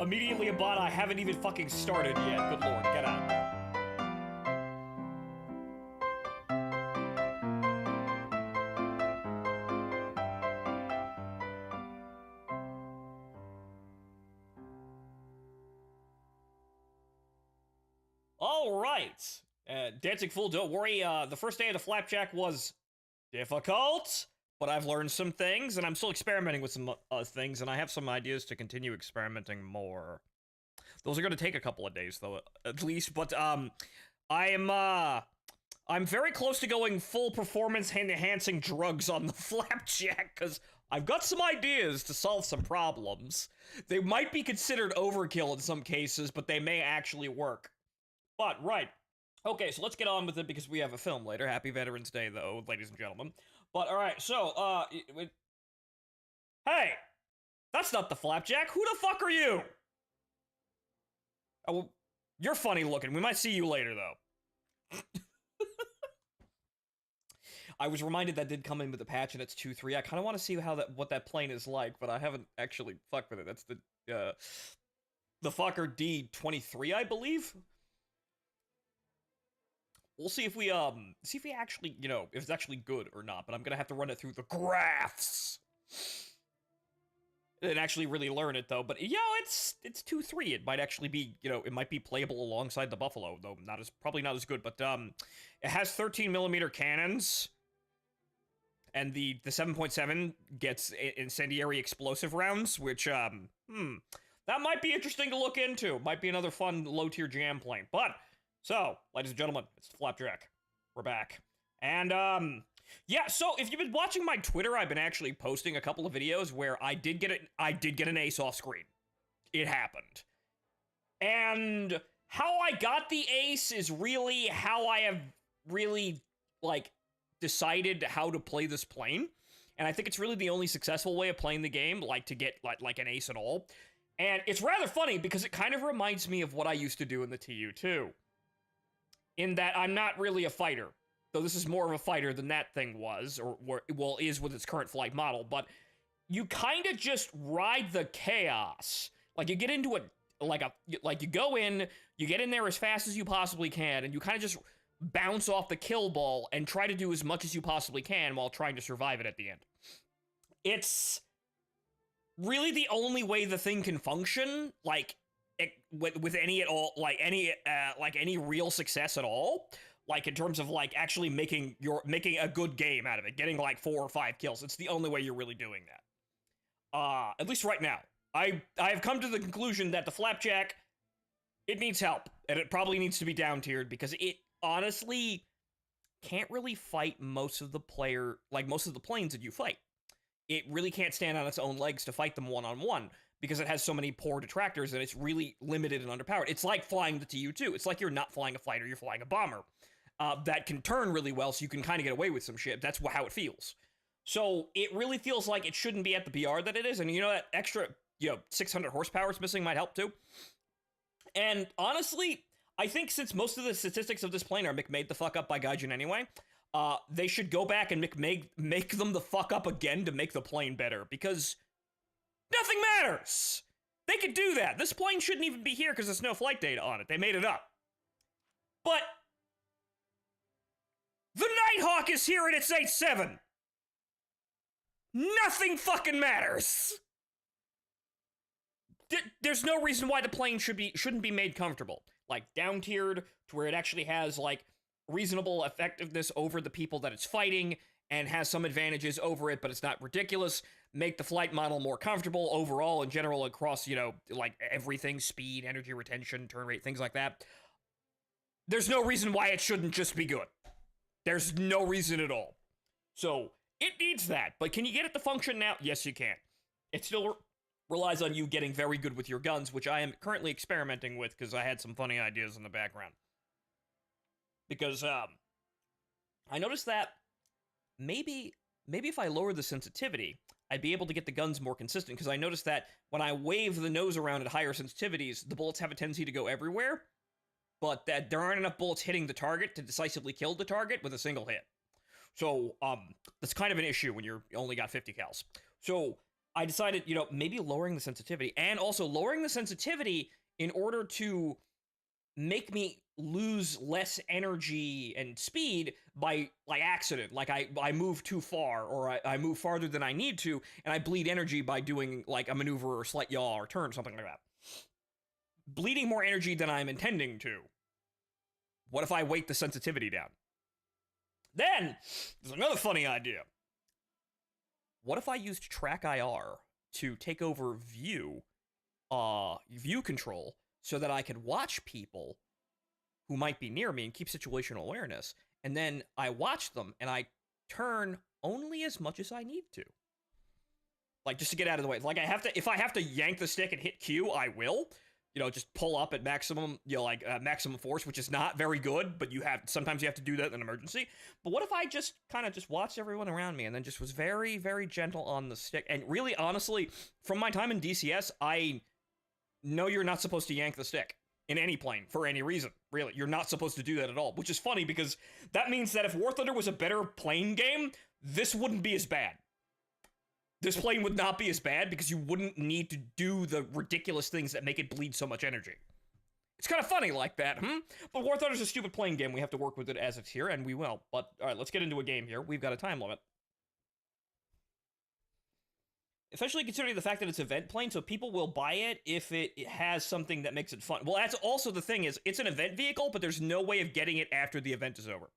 Immediately a bot I haven't even fucking started yet. Good lord, get out. Alright. Dancing Fool, don't worry. The first day of the Flapjack was difficult, but I've learned some things, and I'm still experimenting with some things, and I have some ideas to continue experimenting more. Those are going to take a couple of days, though, at least. But I'm very close to going full performance enhancing drugs on the Flapjack because I've got some ideas to solve some problems. They might be considered overkill in some cases, but they may actually work. But right. Okay, so let's get on with it because we have a film later. Happy Veterans Day, though, ladies and gentlemen. But all right, so hey, that's not the Flapjack. Who the fuck are you? Oh, well, you're funny looking. We might see you later, though. I was reminded that did come in with the patch, and it's 2.3. I kind of want to see what that plane is like, but I haven't actually fucked with it. That's the fucker D23, I believe. We'll see if we actually, if it's actually good or not. But I'm gonna have to run it through the graphs and actually really learn it, though. But it's 2.3. It might actually be, it might be playable alongside the Buffalo, though probably not as good. But it has 13mm cannons, and the 7.7 gets incendiary explosive rounds, which that might be interesting to look into. Might be another fun low tier jam plane, but. So, ladies and gentlemen, it's the Flapjack. We're back. And, yeah, so if you've been watching my Twitter, I've been actually posting a couple of videos where I did get an ace off screen. It happened. And how I got the ace is really how I have really, decided how to play this plane. And I think it's really the only successful way of playing the game, to get, an ace at all. And it's rather funny because it kind of reminds me of what I used to do in the TU2. In that I'm not really a fighter, though this is more of a fighter than that thing was, is with its current flight model, but you kind of just ride the chaos. You get into you go in, you get in there as fast as you possibly can, and you kind of just bounce off the kill ball and try to do as much as you possibly can while trying to survive it at the end. It's really the only way the thing can function, with any at all, any real success at all, in terms of actually making a good game out of it, getting 4 or 5 kills. It's the only way you're really doing that. At least right now. I have come to the conclusion that the Flapjack, it needs help, and it probably needs to be down tiered because it honestly can't really fight most of the planes that you fight. It really can't stand on its own legs to fight them one-on-one. Because it has so many poor detractors and it's really limited and underpowered. It's like flying the TU2. It's like you're not flying a fighter, you're flying a bomber. That can turn really well, so you can kind of get away with some shit. That's how it feels. So it really feels like it shouldn't be at the BR that it is. And that extra, 600 horsepower it's missing might help too. And honestly, I think since most of the statistics of this plane are made the fuck up by Gaijin anyway, they should go back and make them the fuck up again to make the plane better. Because nothing matters! They could do that. This plane shouldn't even be here because there's no flight data on it. They made it up. But the Nighthawk is here and it's 8.7. Nothing fucking matters. There's no reason why the plane shouldn't be made comfortable. Down tiered to where it actually has reasonable effectiveness over the people that it's fighting and has some advantages over it, but it's not ridiculous. Make the flight model more comfortable overall in general across, everything, speed, energy retention, turn rate, things like that. There's no reason why it shouldn't just be good. There's no reason at all. So, it needs that, but can you get it to function now? Yes, you can. It still relies on you getting very good with your guns, which I am currently experimenting with because I had some funny ideas in the background. Because, I noticed that maybe if I lower the sensitivity, I'd be able to get the guns more consistent, because I noticed that when I wave the nose around at higher sensitivities, the bullets have a tendency to go everywhere, but that there aren't enough bullets hitting the target to decisively kill the target with a single hit. So, that's kind of an issue when you only got 50 cals. So, I decided, maybe lowering the sensitivity, and also lowering the sensitivity in order to make me lose less energy and speed by like accident. Like I move too far, or I move farther than I need to, and I bleed energy by doing like a maneuver or slight yaw or turn, something like that. Bleeding more energy than I'm intending to. What if I weight the sensitivity down? Then, there's another funny idea. What if I used track IR to take over view control, so that I could watch people who might be near me and keep situational awareness, and then I watch them and I turn only as much as I need to. Like, just to get out of the way. Like, if I have to yank the stick and hit Q, I will. Just pull up at maximum, maximum force, which is not very good, but sometimes you have to do that in an emergency. But what if I just kind of just watched everyone around me and then just was very, very gentle on the stick? And really, honestly, from my time in DCS, I know you're not supposed to yank the stick in any plane for any reason. Really, you're not supposed to do that at all, which is funny because that means that if War Thunder was a better plane game, this wouldn't be as bad. This plane would not be as bad because you wouldn't need to do the ridiculous things that make it bleed so much energy. It's kind of funny like that, But War Thunder's a stupid plane game. We have to work with it as it's here, and we will. But, alright, let's get into a game here. We've got a time limit. Especially considering the fact that it's event plane, so people will buy it if it has something that makes it fun. Well, that's also the thing is, it's an event vehicle, but there's no way of getting it after the event is over.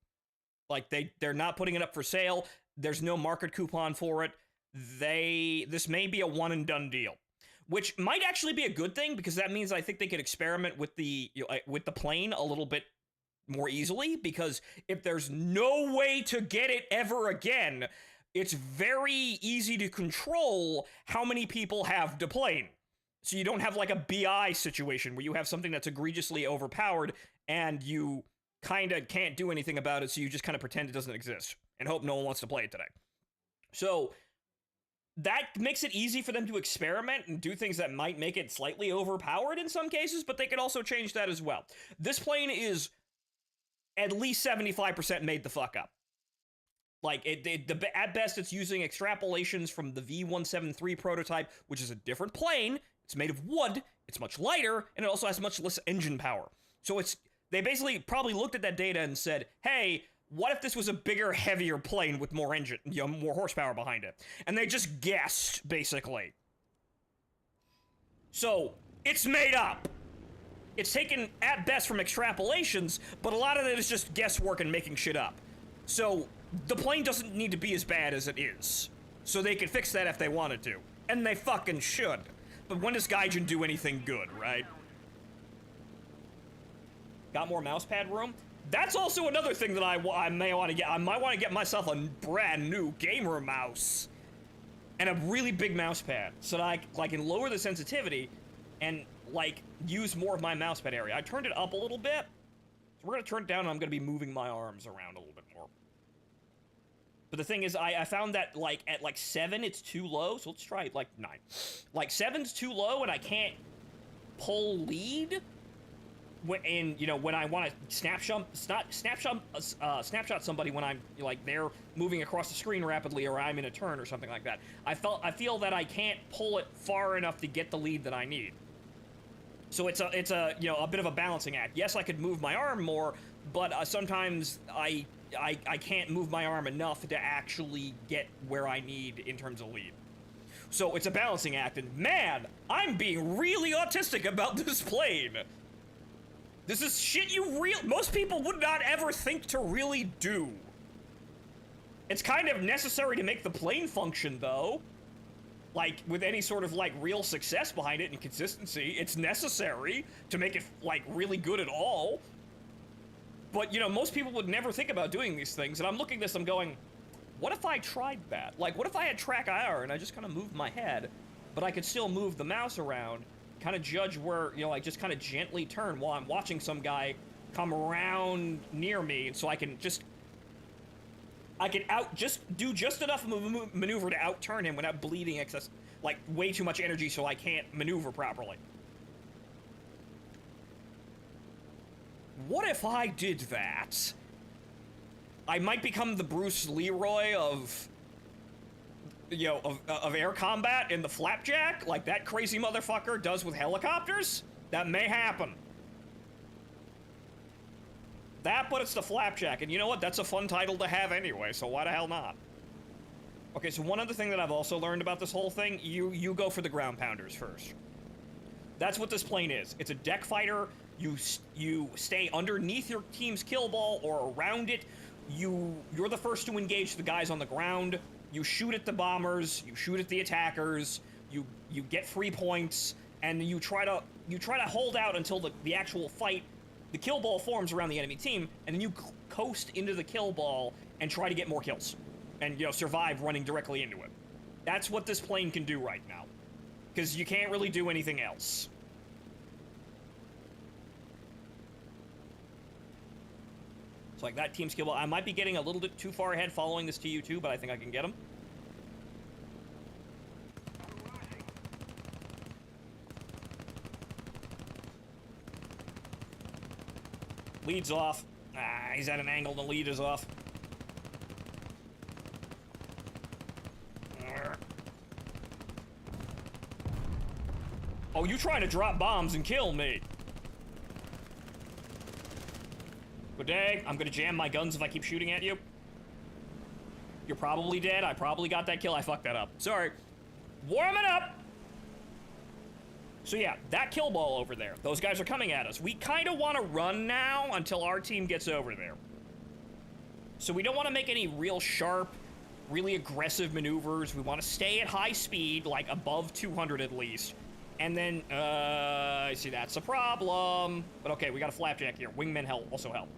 Like, they're not putting it up for sale. There's no market coupon for it. This may be a one and done deal, which might actually be a good thing, because that means I think they could experiment with the plane a little bit more easily, because if there's no way to get it ever again, it's very easy to control how many people have the plane. So you don't have like a BI situation where you have something that's egregiously overpowered and you kind of can't do anything about it, so you just kind of pretend it doesn't exist and hope no one wants to play it today. So that makes it easy for them to experiment and do things that might make it slightly overpowered in some cases, but they could also change that as well. This plane is at least 75% made the fuck up. Like, at best, it's using extrapolations from the V173 prototype, which is a different plane. It's made of wood, it's much lighter, and it also has much less engine power. So they basically probably looked at that data and said, hey, what if this was a bigger, heavier plane with more engine, more horsepower behind it? And they just guessed, basically. So, it's made up. It's taken, at best, from extrapolations, but a lot of it is just guesswork and making shit up. So, the plane doesn't need to be as bad as it is. So they could fix that if they wanted to. And they fucking should. But when does Gaijin do anything good, right? Got more mousepad room? That's also another thing that I may want to get. I might want to get myself a brand new gamer mouse. And a really big mouse pad, so that I can lower the sensitivity and, like, use more of my mouse pad area. I turned it up a little bit. So we're going to turn it down, and I'm going to be moving my arms around a little bit more. But the thing is, I found that, like, at, 7, it's too low, so let's try, 9. 7's too low, and I can't pull lead. When I want to snapshot somebody when I'm, they're moving across the screen rapidly, or I'm in a turn or something like that. I feel that I can't pull it far enough to get the lead that I need. So it's a bit of a balancing act. Yes, I could move my arm more, but sometimes I can't move my arm enough to actually get where I need in terms of lead. So it's a balancing act, and man, I'm being really autistic about this plane. This is shit most people would not ever think to really do. It's kind of necessary to make the plane function, though. Like, with any sort of, real success behind it and consistency, it's necessary to make it, really good at all. But, most people would never think about doing these things, and I'm looking at this, I'm going, what if I tried that? Like, what if I had track IR and I just kind of moved my head, but I could still move the mouse around, kind of judge where, just kind of gently turn while I'm watching some guy come around near me, so I can just do just enough of a maneuver to outturn him without bleeding excess, way too much energy so I can't maneuver properly. What if I did that? I might become the Bruce Leroy of you know, of air combat in the Flapjack, like that crazy motherfucker does with helicopters, that may happen. That, but it's the Flapjack, and you know what? That's a fun title to have anyway, so why the hell not? Okay, so one other thing that I've also learned about this whole thing, you go for the ground pounders first. That's what this plane is. It's a deck fighter. You stay underneath your team's kill ball or around it. You're the first to engage the guys on the ground. You shoot at the bombers. You shoot at the attackers. You get 3 points, and you try to hold out until the actual fight. The kill ball forms around the enemy team, and then you coast into the kill ball and try to get more kills, and survive running directly into it. That's what this plane can do right now, because you can't really do anything else. So like that team skill ball, I might be getting a little bit too far ahead following this TU2, but I think I can get him. Lead's off. He's at an angle, the lead is off. Oh, you trying to drop bombs and kill me? Good day. I'm gonna jam my guns if I keep shooting at you. You're probably dead. I probably got that kill. I fucked that up. Sorry. Warming up! So yeah, that kill ball over there. Those guys are coming at us. We kind of want to run now until our team gets over there. So we don't want to make any real sharp, really aggressive maneuvers. We want to stay at high speed, like above 200 at least. And then, I see that's a problem. But okay, we got a Flapjack here. Wingmen also help.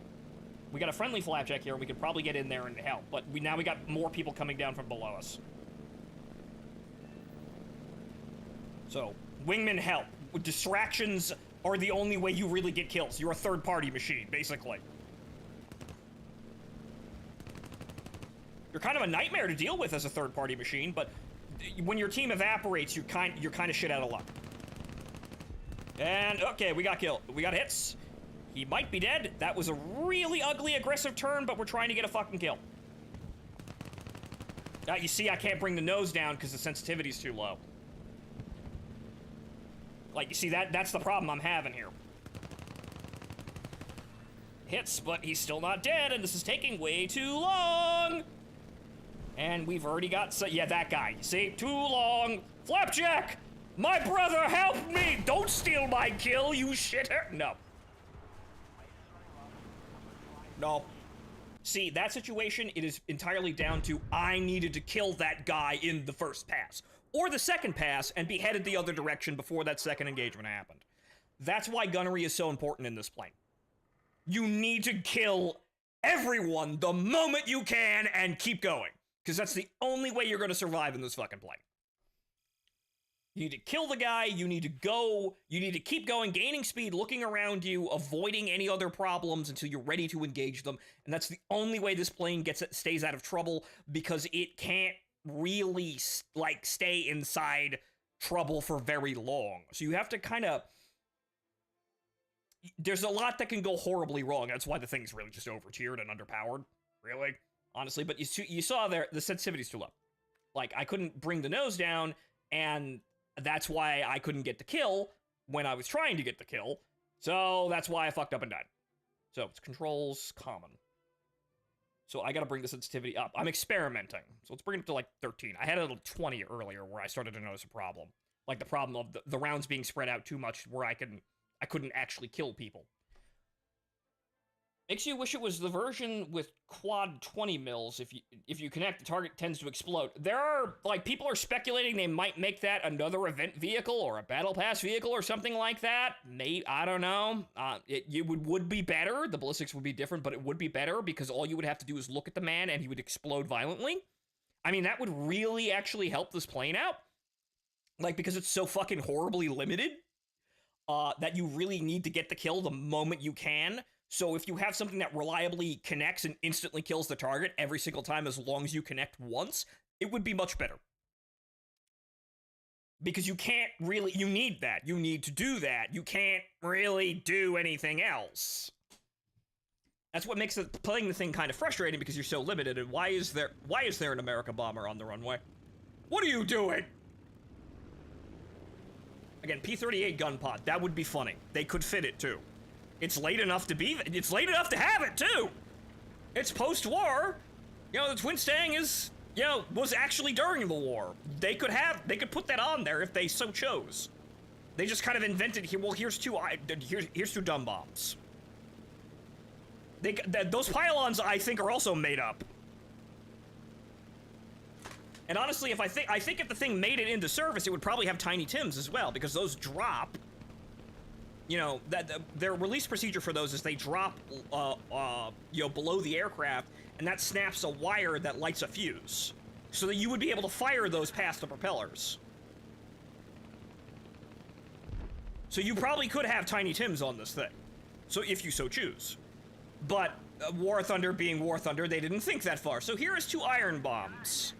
We got a friendly Flapjack here. We could probably get in there and help. But now we got more people coming down from below us. So, wingmen help. Distractions are the only way you really get kills. You're a third-party machine, basically. You're kind of a nightmare to deal with as a third-party machine, but when your team evaporates, you're kind of shit out of luck. And, okay, we got killed. We got hits. He might be dead. That was a really ugly, aggressive turn, but we're trying to get a fucking kill. You see, I can't bring the nose down because the sensitivity's too low. Like, you see, that's the problem I'm having here. Hits, but he's still not dead, and this is taking way too long! And we've already got... yeah, that guy. You see? Too long. Flapjack! My brother, help me! Don't steal my kill, you shitter! No. No. See, that situation, it is entirely down to I needed to kill that guy in the first pass. Or the second pass, and be headed the other direction before that second engagement happened. That's why gunnery is so important in this plane. You need to kill everyone the moment you can and keep going. Because that's the only way you're going to survive in this fucking plane. You need to kill the guy, you need to go, you need to keep going, gaining speed, looking around you, avoiding any other problems until you're ready to engage them. And that's the only way this plane stays out of trouble, because it can't really, like, stay inside trouble for very long. So you have to kind of... There's a lot that can go horribly wrong. That's why the thing's really just over-tiered and underpowered. Really. Honestly. But you saw there, the sensitivity's too low. Like, I couldn't bring the nose down, and that's why I couldn't get the kill when I was trying to get the kill. So that's why I fucked up and died. So it's controls common. So I gotta bring the sensitivity up. I'm experimenting. So let's bring it up to like 13. I had it at 20 earlier where I started to notice a problem. Like the problem of the rounds being spread out too much where I couldn't actually kill people. Makes you wish it was the version with quad 20 mils. If you connect, the target tends to explode. There are, like, people are speculating they might make that another event vehicle or a battle pass vehicle or something like that. Maybe, I don't know. It would be better. The ballistics would be different, but it would be better because all you would have to do is look at the man and he would explode violently. I mean, that would really actually help this plane out. Like, because it's so fucking horribly limited that you really need to get the kill the moment you can. So if you have something that reliably connects and instantly kills the target every single time as long as you connect once, it would be much better. Because you can't really... You need that. You need to do that. You can't really do anything else. That's what makes playing the thing kind of frustrating, because you're so limited. And why is there an America bomber on the runway? What are you doing? Again, P-38 gun pod. That would be funny. They could fit it, too. It's late enough to be... It's late enough to have it, too! It's post-war. You know, the Twin Stang is... You know, was actually during the war. They could put that on there if they so chose. They just kind of invented here. Well, here's two dumb bombs. Those pylons, I think, are also made up. And honestly, I think if the thing made it into service, it would probably have Tiny Tims as well, because those drop. You know, their release procedure for those is they drop, you know, below the aircraft, and that snaps a wire that lights a fuse, so that you would be able to fire those past the propellers. So you probably could have Tiny Tims on this thing, so if you so choose. But War Thunder being War Thunder, they didn't think that far. So here is 2 iron bombs.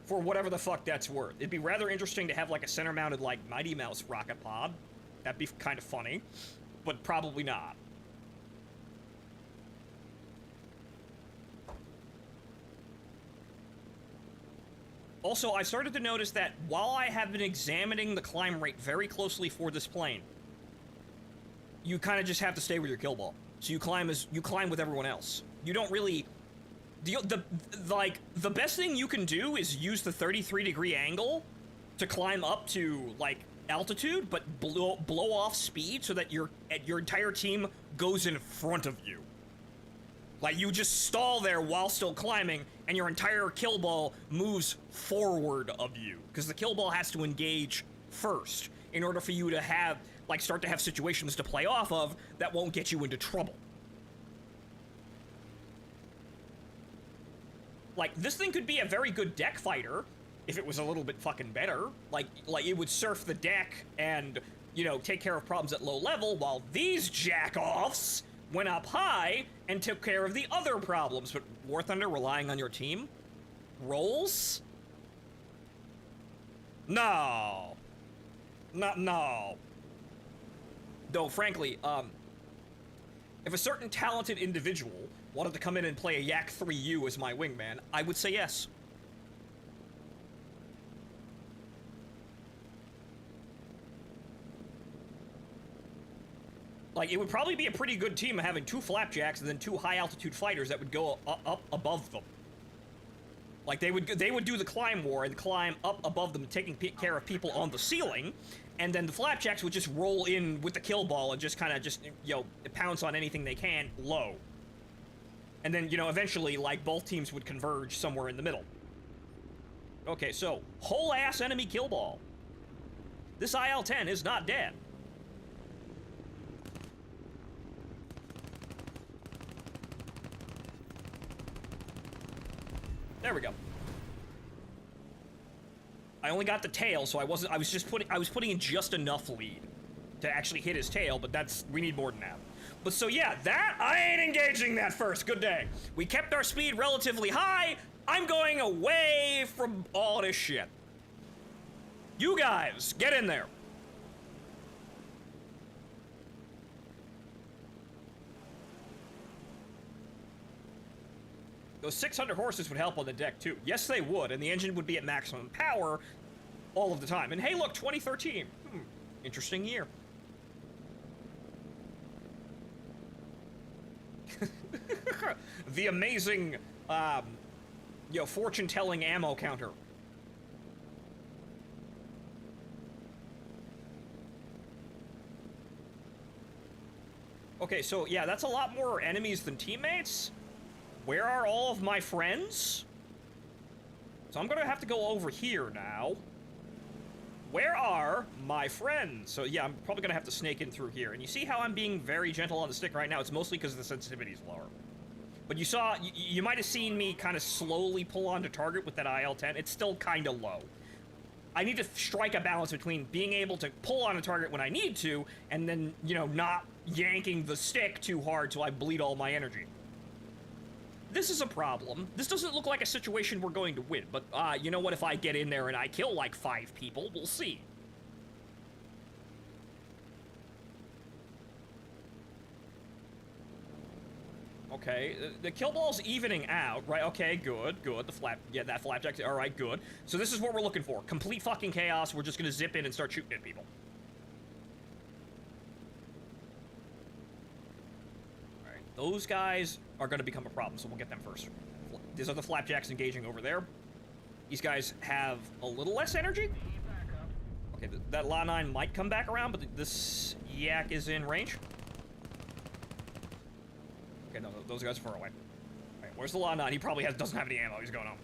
For whatever the fuck that's worth. It'd be rather interesting to have like a center-mounted like Mighty Mouse rocket pod. That'd be kind of funny, but probably not. Also, I started to notice that while I have been examining the climb rate very closely for this plane, you kind of just have to stay with your kill ball. So you climb with everyone else. You don't really... The best thing you can do is use the 33-degree angle to climb up to, like, altitude, but blow off speed so that your entire team goes in front of you. Like, you just stall there while still climbing, and your entire kill ball moves forward of you. Because the kill ball has to engage first in order for you to have, like, start to have situations to play off of that won't get you into trouble. Like, this thing could be a very good deck fighter if it was a little bit fucking better. Like it would surf the deck and, you know, take care of problems at low level, while these jack-offs went up high and took care of the other problems. But War Thunder relying on your team? Rolls? No. No. Though, frankly, if a certain talented individual wanted to come in and play a Yak 3U as my wingman, I would say yes. Like, it would probably be a pretty good team having 2 Flapjacks and then 2 high-altitude fighters that would go up above them. Like, they would do the climb war and climb up above them, taking care of people on the ceiling, and then the Flapjacks would just roll in with the kill ball and just kind of you know, pounce on anything they can low. And then, you know, eventually, like, both teams would converge somewhere in the middle. Okay, so, whole-ass enemy kill ball. This IL-10 is not dead. There we go. I only got the tail, so I was putting in just enough lead to actually hit his tail, but we need more than that. But so yeah, I ain't engaging that first. Good day. We kept our speed relatively high. I'm going away from all this shit. You guys, get in there. Those 600 horses would help on the deck too. Yes, they would, and the engine would be at maximum power all of the time. And hey, look, 2013. Interesting year. The amazing, you know, fortune-telling ammo counter. Okay, so yeah, that's a lot more enemies than teammates. Where are all of my friends? So I'm gonna have to go over here now. Where are my friends? So yeah, I'm probably gonna have to snake in through here. And you see how I'm being very gentle on the stick right now? It's mostly because the sensitivity is lower. But you might have seen me kind of slowly pull onto target with that IL-10. It's still kind of low. I need to strike a balance between being able to pull on a target when I need to, and then, you know, not yanking the stick too hard so I bleed all my energy. This is a problem. This doesn't look like a situation we're going to win, but you know what? If I get in there and I kill like 5 people, we'll see. Okay, the kill ball's evening out, right? Okay, good. That flapjack. All right, good. So this is what we're looking for. Complete fucking chaos. We're just gonna zip in and start shooting at people. All right, those guys are gonna become a problem, so we'll get them first. These are the flapjacks engaging over there. These guys have a little less energy. Okay, that La 9 might come back around, but this yak is in range. Okay, no, those guys are far away. Alright, where's the La 9? He probably doesn't have any ammo. He's going home.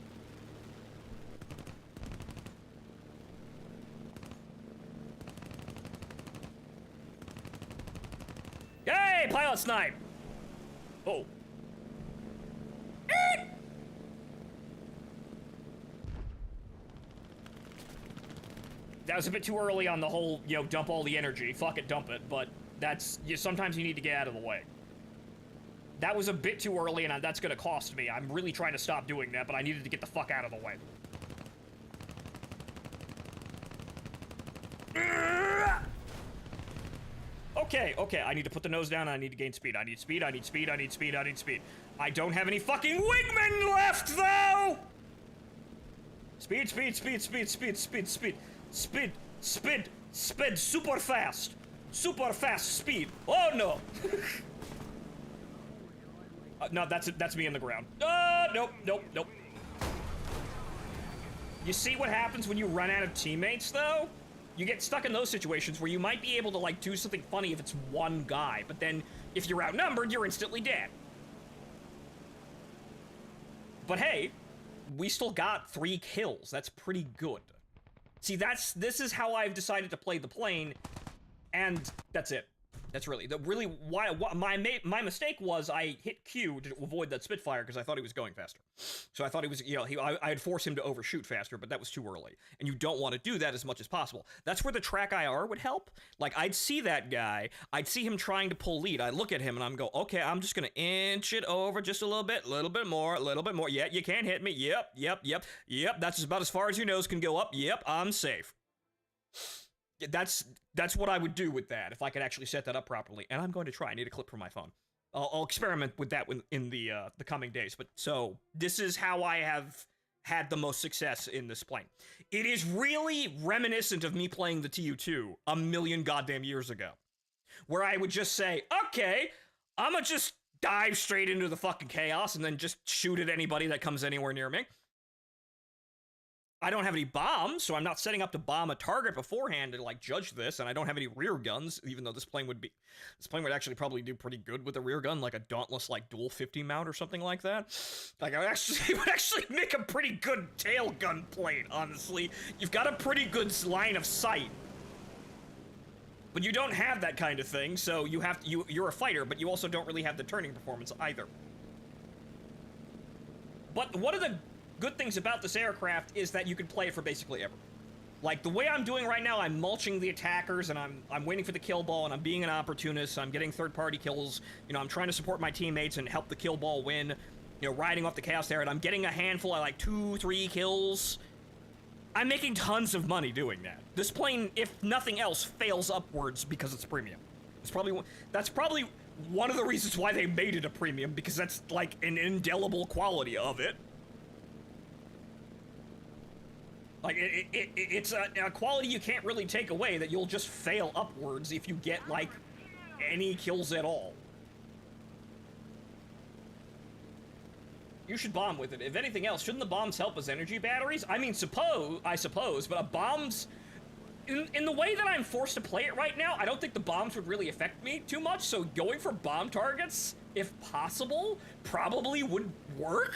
Yay! Pilot snipe! Oh. That was a bit too early on the whole, you know, dump all the energy. Fuck it, dump it. But that's, sometimes you need to get out of the way. That was a bit too early, and that's gonna cost me. I'm really trying to stop doing that, but I needed to get the fuck out of the way. Okay, I need to put the nose down, I need to gain speed. I need speed. I don't have any fucking wingmen left, though! Speed, super fast, speed. Oh, no. No, that's me in the ground. Nope. You see what happens when you run out of teammates, though? You get stuck in those situations where you might be able to, like, do something funny if it's one guy, but then if you're outnumbered, you're instantly dead. But hey, we still got 3 kills. That's pretty good. See, this is how I've decided to play the plane, and that's it. That's really why my mistake was I hit Q to avoid that Spitfire because I thought he was going faster. So I thought he was, you know, I'd force him to overshoot faster, but that was too early. And you don't want to do that as much as possible. That's where the track IR would help. Like, I'd see that guy, I'd see him trying to pull lead. I'd look at him and I'm go, okay, I'm just gonna inch it over just a little bit more. Yeah, you can't hit me. Yep. That's about as far as your nose can go up. Yep, I'm safe. That's what I would do with that if I could actually set that up properly, and I'm going to try. I need a clip from my phone. I'll experiment with that in the coming days. But so this is how I have had the most success in this plane. It is really reminiscent of me playing the TU2 a million goddamn years ago, where I would just say, okay, I'm gonna just dive straight into the fucking chaos and then just shoot at anybody that comes anywhere near me. I don't have any bombs, so I'm not setting up to bomb a target beforehand to, like, judge this, and I don't have any rear guns, even though this plane would actually probably do pretty good with a rear gun, like a Dauntless, like, dual 50 mount or something like that. Like, it would actually make a pretty good tail gun plane, honestly. You've got a pretty good line of sight. But you don't have that kind of thing, so you're a fighter, but you also don't really have the turning performance either. But one of the good things about this aircraft is that you can play it for basically ever. Like, the way I'm doing right now, I'm mulching the attackers, and I'm waiting for the kill ball, and I'm being an opportunist, I'm getting third-party kills, you know, I'm trying to support my teammates and help the kill ball win, you know, riding off the chaos there, and I'm getting a handful of, like, 2-3 kills. I'm making tons of money doing that. This plane, if nothing else, fails upwards because it's premium. That's probably one of the reasons why they made it a premium, because that's, like, an indelible quality of it. Like, it's a quality you can't really take away, that you'll just fail upwards if you get, like, any kills at all. You should bomb with it. If anything else, shouldn't the bombs help as energy batteries? I mean, I suppose, but bombs... In the way that I'm forced to play it right now, I don't think the bombs would really affect me too much, so going for bomb targets, if possible, probably would work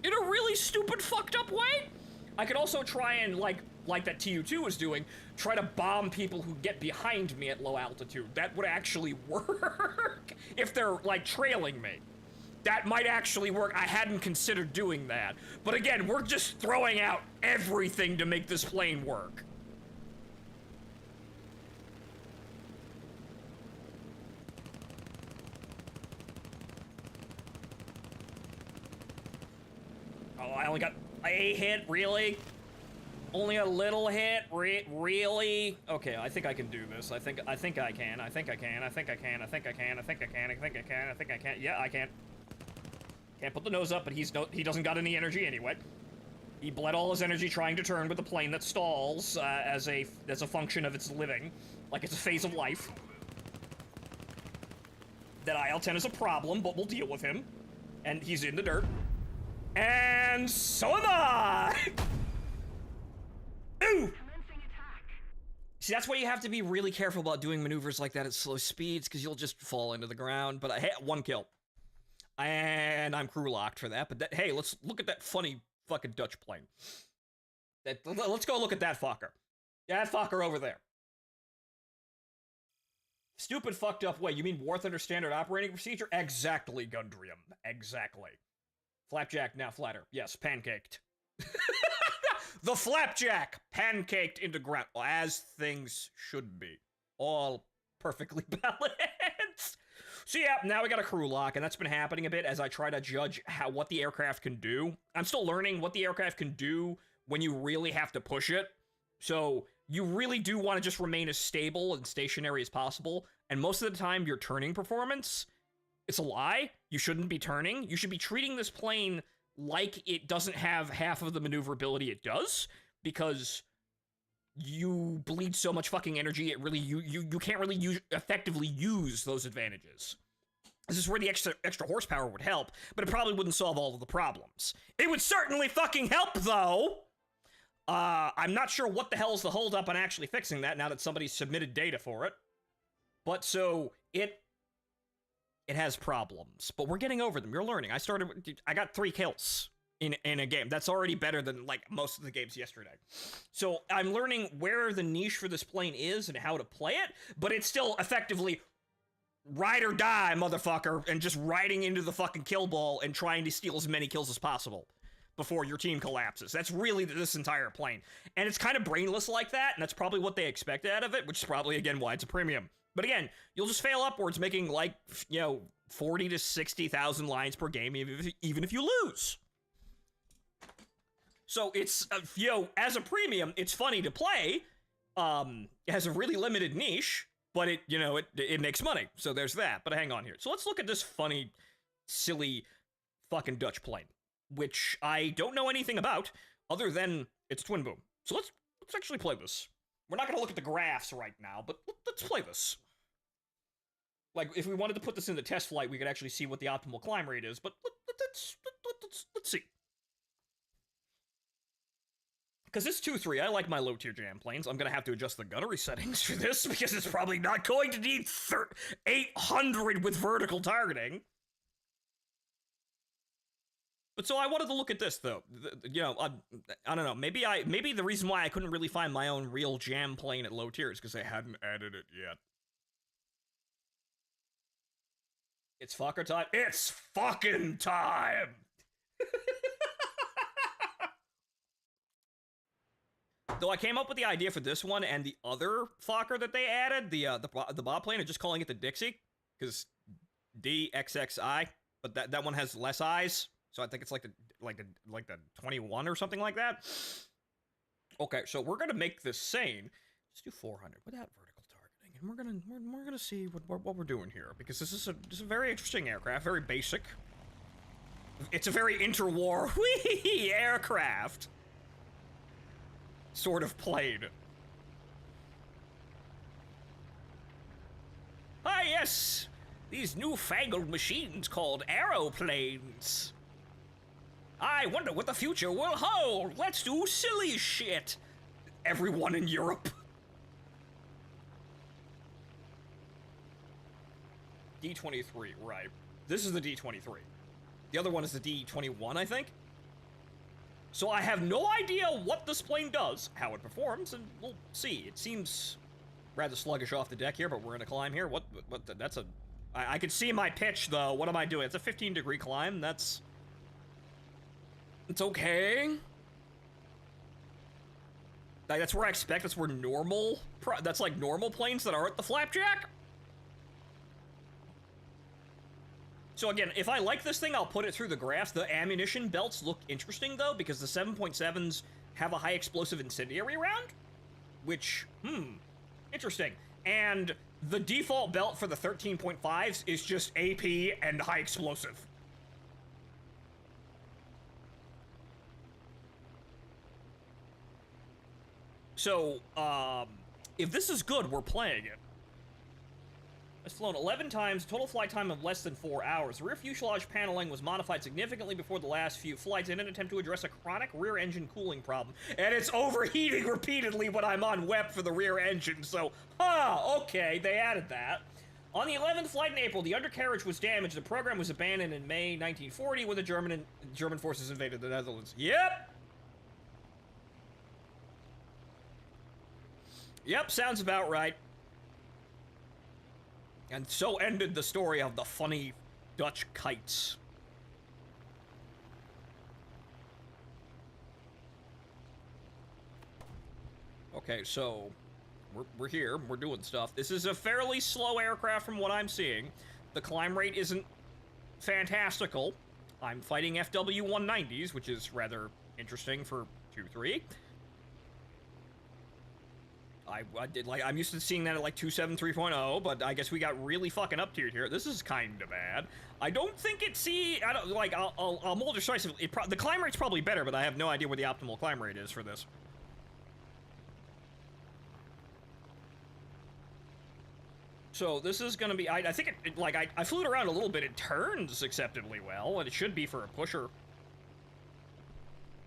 in a really stupid, fucked up way. I could also try and, like that TU2 was doing, try to bomb people who get behind me at low altitude. That would actually work if they're, like, trailing me. That might actually work. I hadn't considered doing that. But again, we're just throwing out everything to make this plane work. Oh, I only got a hit, really? Only a little hit, really? Okay, I think I can do this. I think I can. Yeah, I can. Can't put the nose up, but he doesn't got any energy anyway. He bled all his energy trying to turn with a plane that stalls as a function of its living, like it's a phase of life. That IL-10 is a problem, but we'll deal with him. And he's in the dirt. And so am I! Ooh! See, that's why you have to be really careful about doing maneuvers like that at slow speeds, because you'll just fall into the ground. But I hit 1 kill. And I'm crew locked for that. But hey, let's look at that funny fucking Dutch plane. Let's go look at that fucker. Yeah, that fucker over there. Stupid fucked up way. You mean War Thunder standard operating procedure? Exactly, Gundrium. Exactly. Flapjack, now flatter. Yes, pancaked. The Flapjack! Pancaked into ground. As things should be. All perfectly balanced. So yeah, now we got a crew lock, and that's been happening a bit as I try to judge what the aircraft can do. I'm still learning what the aircraft can do when you really have to push it. So you really do want to just remain as stable and stationary as possible. And most of the time, your turning performance, it's a lie. You shouldn't be turning. You should be treating this plane like it doesn't have half of the maneuverability it does, because you bleed so much fucking energy, it really, you can't really effectively use those advantages. This is where the extra horsepower would help, but it probably wouldn't solve all of the problems. It would certainly fucking help, though! I'm not sure what the hell is the holdup on actually fixing that now that somebody submitted data for it. But so, it has problems, but we're getting over them. You're learning. I got 3 kills in a game. That's already better than, like, most of the games yesterday. So I'm learning where the niche for this plane is and how to play it, but it's still effectively ride or die, motherfucker, and just riding into the fucking kill ball and trying to steal as many kills as possible before your team collapses. That's really this entire plane. And it's kind of brainless like that, and that's probably what they expected out of it, which is probably, again, why it's a premium. But again, you'll just fail upwards, making, like, 40 to 60,000 lines per game, even if you lose. So it's, as a premium, it's funny to play. It has a really limited niche, but it makes money. So there's that. But hang on here. So let's look at this funny, silly, fucking Dutch plane, which I don't know anything about, other than it's twin boom. So let's actually play this. We're not going to look at the graphs right now, but let's play this. Like, if we wanted to put this in the test flight, we could actually see what the optimal climb rate is, but let's see. Because it's 2-3, I like my low-tier jam planes. I'm going to have to adjust the gunnery settings for this, because it's probably not going to need 800 with vertical targeting. But so I wanted to look at this, though. I don't know. Maybe the reason why I couldn't really find my own real jam plane at low tier is because they hadn't added it yet. It's fucker time. It's fucking time! Though I came up with the idea for this one and the other fucker that they added, the Bob plane, of just calling it the Dixie, because DXXI, but that one has less eyes. So I think it's like the 21 or something like that. Okay, so we're gonna make this sane. Let's do 400 without vertical targeting, and we're gonna see what we're doing here, because this is a very interesting aircraft, very basic. It's a very interwar aircraft sort of plane. Ah yes, these newfangled machines called aeroplanes. I wonder what the future will hold. Let's do silly shit. Everyone in Europe. D-23, right. This is the D-23. The other one is the D-21, I think. So I have no idea what this plane does, how it performs, and we'll see. It seems rather sluggish off the deck here, but we're gonna climb here. That's a... I can see my pitch, though. What am I doing? It's a 15-degree climb. It's okay. That's where I expect. That's where normal... That's like normal planes that are at the Flapjack. So again, if I like this thing, I'll put it through the graphs. The ammunition belts look interesting, though, because the 7.7s have a high explosive incendiary round. Which, interesting. And the default belt for the 13.5s is just AP and high explosive. so, if this is good, we're playing it. It's flown 11 times, total flight time of less than 4 hours. The rear fuselage paneling was modified significantly before the last few flights in an attempt to address a chronic rear engine cooling problem. And it's overheating repeatedly when I'm on web for the rear engine, so, okay, they added that. On the 11th flight in April, the undercarriage was damaged. The program was abandoned in May 1940 when the German forces invaded the Netherlands. Yep! Yep, sounds about right. And so ended the story of the funny Dutch kites. Okay, so we're here, we're doing stuff. This is a fairly slow aircraft from what I'm seeing. The climb rate isn't fantastical. I'm fighting FW-190s, which is rather interesting for 2-3. I'm used to seeing that at like 2.7 3.0, but I guess we got really fucking up tiered here. This is kind of bad. I don't think I'll mold decisively. The climb rate's probably better, but I have no idea where the optimal climb rate is for this. So this is gonna be, I think I flew it around a little bit. It turns acceptably well, and it should be for a pusher.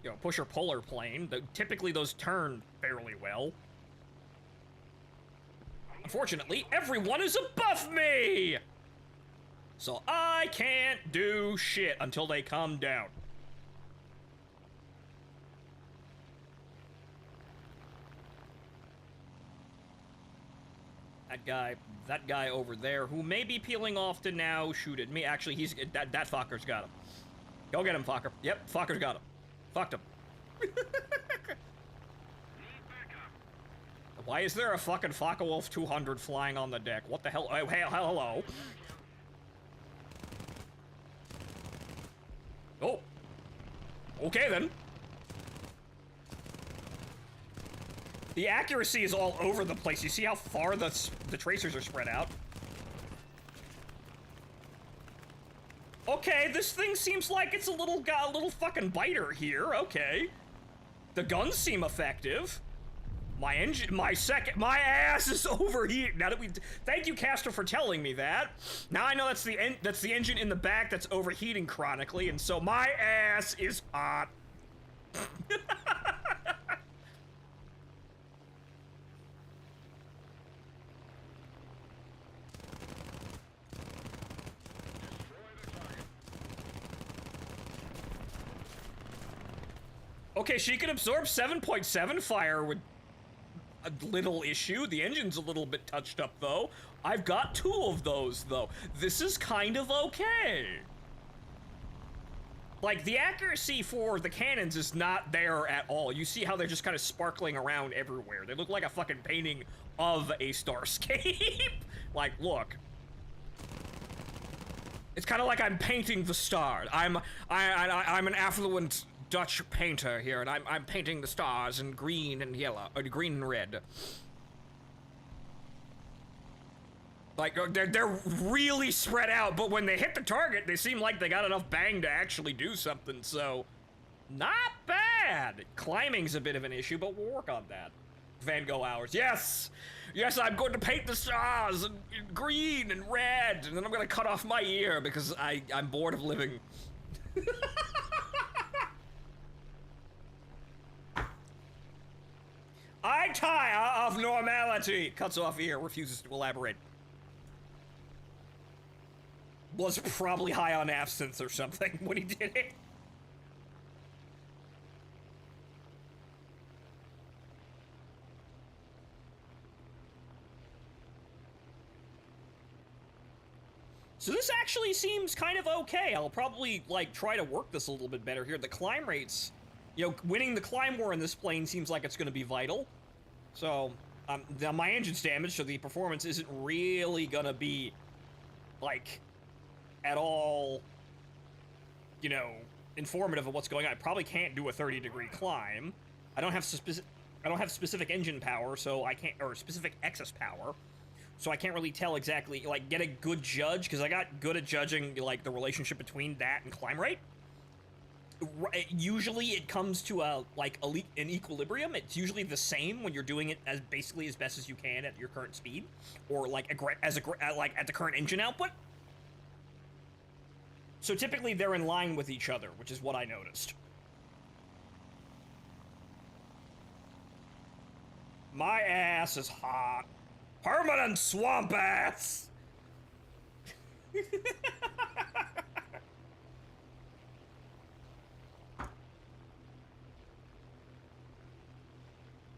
You know, pusher polar plane. Typically those turn fairly well. Unfortunately, everyone is above me! So I can't do shit until they come down. That guy over there, who may be peeling off to now shoot at me. Actually, that fucker's got him. Go get him, fucker. Yep, fucker's got him. Fucked him. Why is there a fucking Focke-Wulf 200 flying on the deck? What the hell? Oh, hey, hello. Oh. Okay, then. The accuracy is all over the place. You see how far the tracers are spread out? Okay, this thing seems like it's got a little fucking biter here. Okay. The guns seem effective. My ass is overheating. Now that thank you, Castor, for telling me that. Now I know that's the engine in the back that's overheating chronically, and so my ass is hot. Okay, she can absorb 7.7 fire with a little issue. The engine's a little bit touched up, though. I've got 2 of those, though. This is kind of okay. Like, the accuracy for the cannons is not there at all. You see how they're just kind of sparkling around everywhere. They look like a fucking painting of a starscape. Like, look. It's kind of like I'm painting the stars. I'm an affluent Dutch painter here, and I'm painting the stars in green and yellow, or green and red. Like, they're really spread out, but when they hit the target, they seem like they got enough bang to actually do something, so not bad. Climbing's a bit of an issue, but we'll work on that. Van Gogh hours. Yes! Yes, I'm going to paint the stars in green and red, and then I'm going to cut off my ear because I'm bored of living. I tire of normality. Cuts off ear, refuses to elaborate. Was probably high on absinthe or something when he did it. So this actually seems kind of okay. I'll probably, like, try to work this a little bit better here. The climb rates, you know, winning the climb war in this plane seems like it's going to be vital. So, now my engine's damaged, so the performance isn't really going to be, like, at all, you know, informative of what's going on. I probably can't do a 30-degree climb. I don't have specific engine power, so I can't, or specific excess power. So I can't really tell exactly, like, get a good judge, because I got good at judging, like, the relationship between that and climb rate. usually it comes to an equilibrium. It's usually the same when you're doing it as basically as best as you can at your current speed, or like at the current engine output. So typically they're in line with each other, which is what I noticed. My ass is hot. Permanent swamp ass!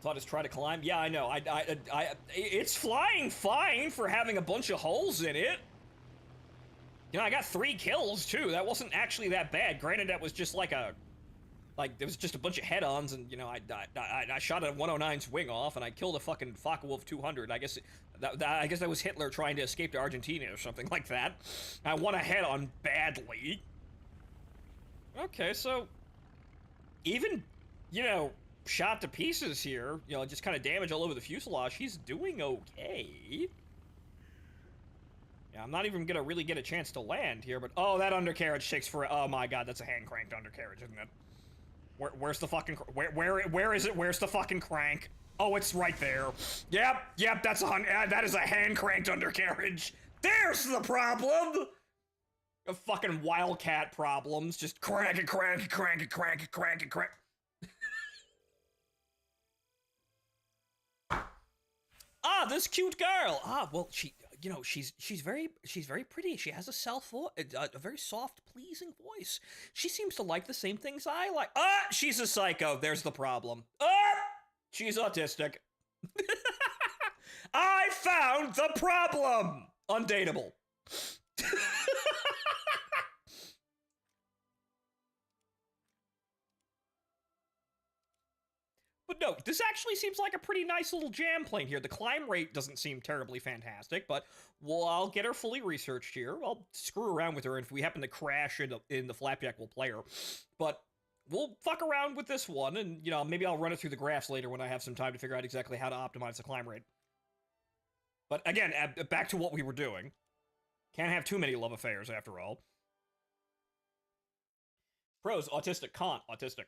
Thought it's try to climb. Yeah, I know. It's flying fine for having a bunch of holes in it. You know, I got 3 kills too. That wasn't actually that bad. Granted, that was just like there was just a bunch of head-ons, and you know, I shot a 109's wing off, and I killed a fucking Focke-Wulf 200. I guess that was Hitler trying to escape to Argentina or something like that. I won a head-on badly. Okay, so even, you know, shot to pieces here, you know, just kind of damage all over the fuselage. He's doing okay. Yeah, I'm not even gonna really get a chance to land here, but oh, that undercarriage takes for, oh my god, that's a hand cranked undercarriage, isn't it? Where's the fucking, where is it? Where's the fucking crank? Oh, it's right there. Yep, that is a hand cranked undercarriage. There's the problem. Fucking wildcat problems, just crank it. Ah, this cute girl. Ah, well, you know, she's very pretty. She has a very soft, pleasing voice. She seems to like the same things I like. Ah, she's a psycho. There's the problem. Ah, she's autistic. I found the problem. Undateable. But no, this actually seems like a pretty nice little jam plane here. The climb rate doesn't seem terribly fantastic, but I'll get her fully researched here. I'll screw around with her, and if we happen to crash in the Flapjack, we'll play her. But we'll fuck around with this one, and, you know, maybe I'll run it through the graphs later when I have some time to figure out exactly how to optimize the climb rate. But again, back to what we were doing. Can't have too many love affairs, after all. Pros, autistic. Con, autistic.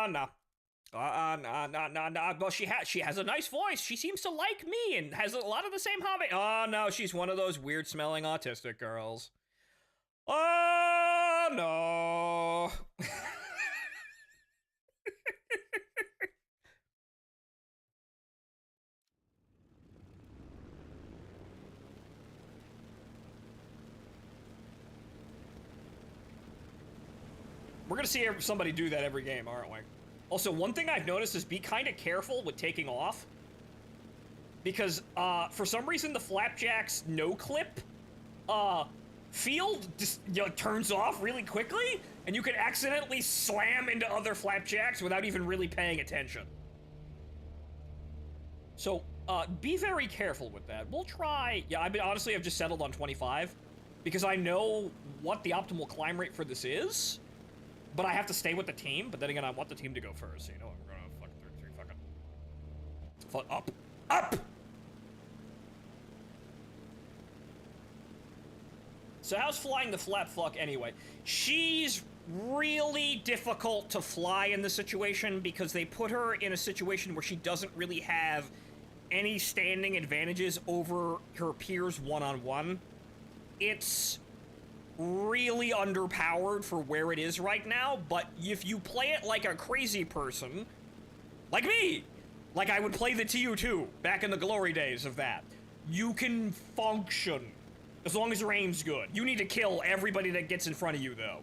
No. Well, she has a nice voice. She seems to like me and has a lot of the same hobby. Oh, no, she's one of those weird-smelling autistic girls. Oh, no. We're gonna see somebody do that every game, aren't we? Also, one thing I've noticed is be kind of careful with taking off. Because, for some reason, the Flapjack's no-clip, field just, you know, turns off really quickly, and you can accidentally slam into other Flapjacks without even really paying attention. So, be very careful with that. We'll try... Yeah, honestly, I've just settled on 25, because I know what the optimal climb rate for this is. But I have to stay with the team, but then again, I want the team to go first, so you know, we're gonna fucking up! So how's flying the Flapfuck anyway? She's really difficult to fly in this situation because they put her in a situation where she doesn't really have any standing advantages over her peers one-on-one. It's really underpowered for where it is right now, but if you play it like a crazy person, like me, like I would play the TU2 back in the glory days of that, you can function as long as your aim's good. You need to kill everybody that gets in front of you, though.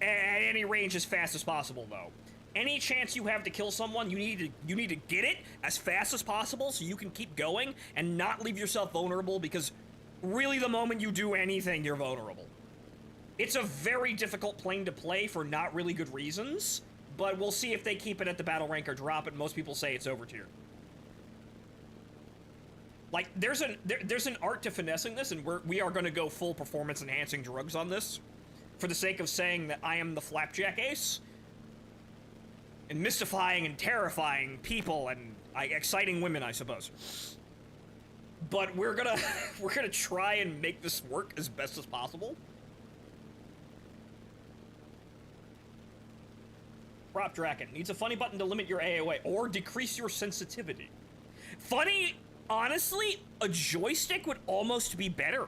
At any range as fast as possible, though. Any chance you have to kill someone, you need to get it as fast as possible so you can keep going and not leave yourself vulnerable, because really the moment you do anything, you're vulnerable. It's a very difficult plane to play for not really good reasons, but we'll see if they keep it at the battle rank or drop it. Most people say it's over tier. Like, there's an art to finessing this, and we are going to go full performance enhancing drugs on this for the sake of saying that I am the Flapjack ace and mystifying and terrifying people and exciting women, I suppose. but we're gonna we're gonna try and make this work as best as possible. Flapjack needs a funny button to limit your AOA or decrease your sensitivity. Funny, honestly, a joystick would almost be better.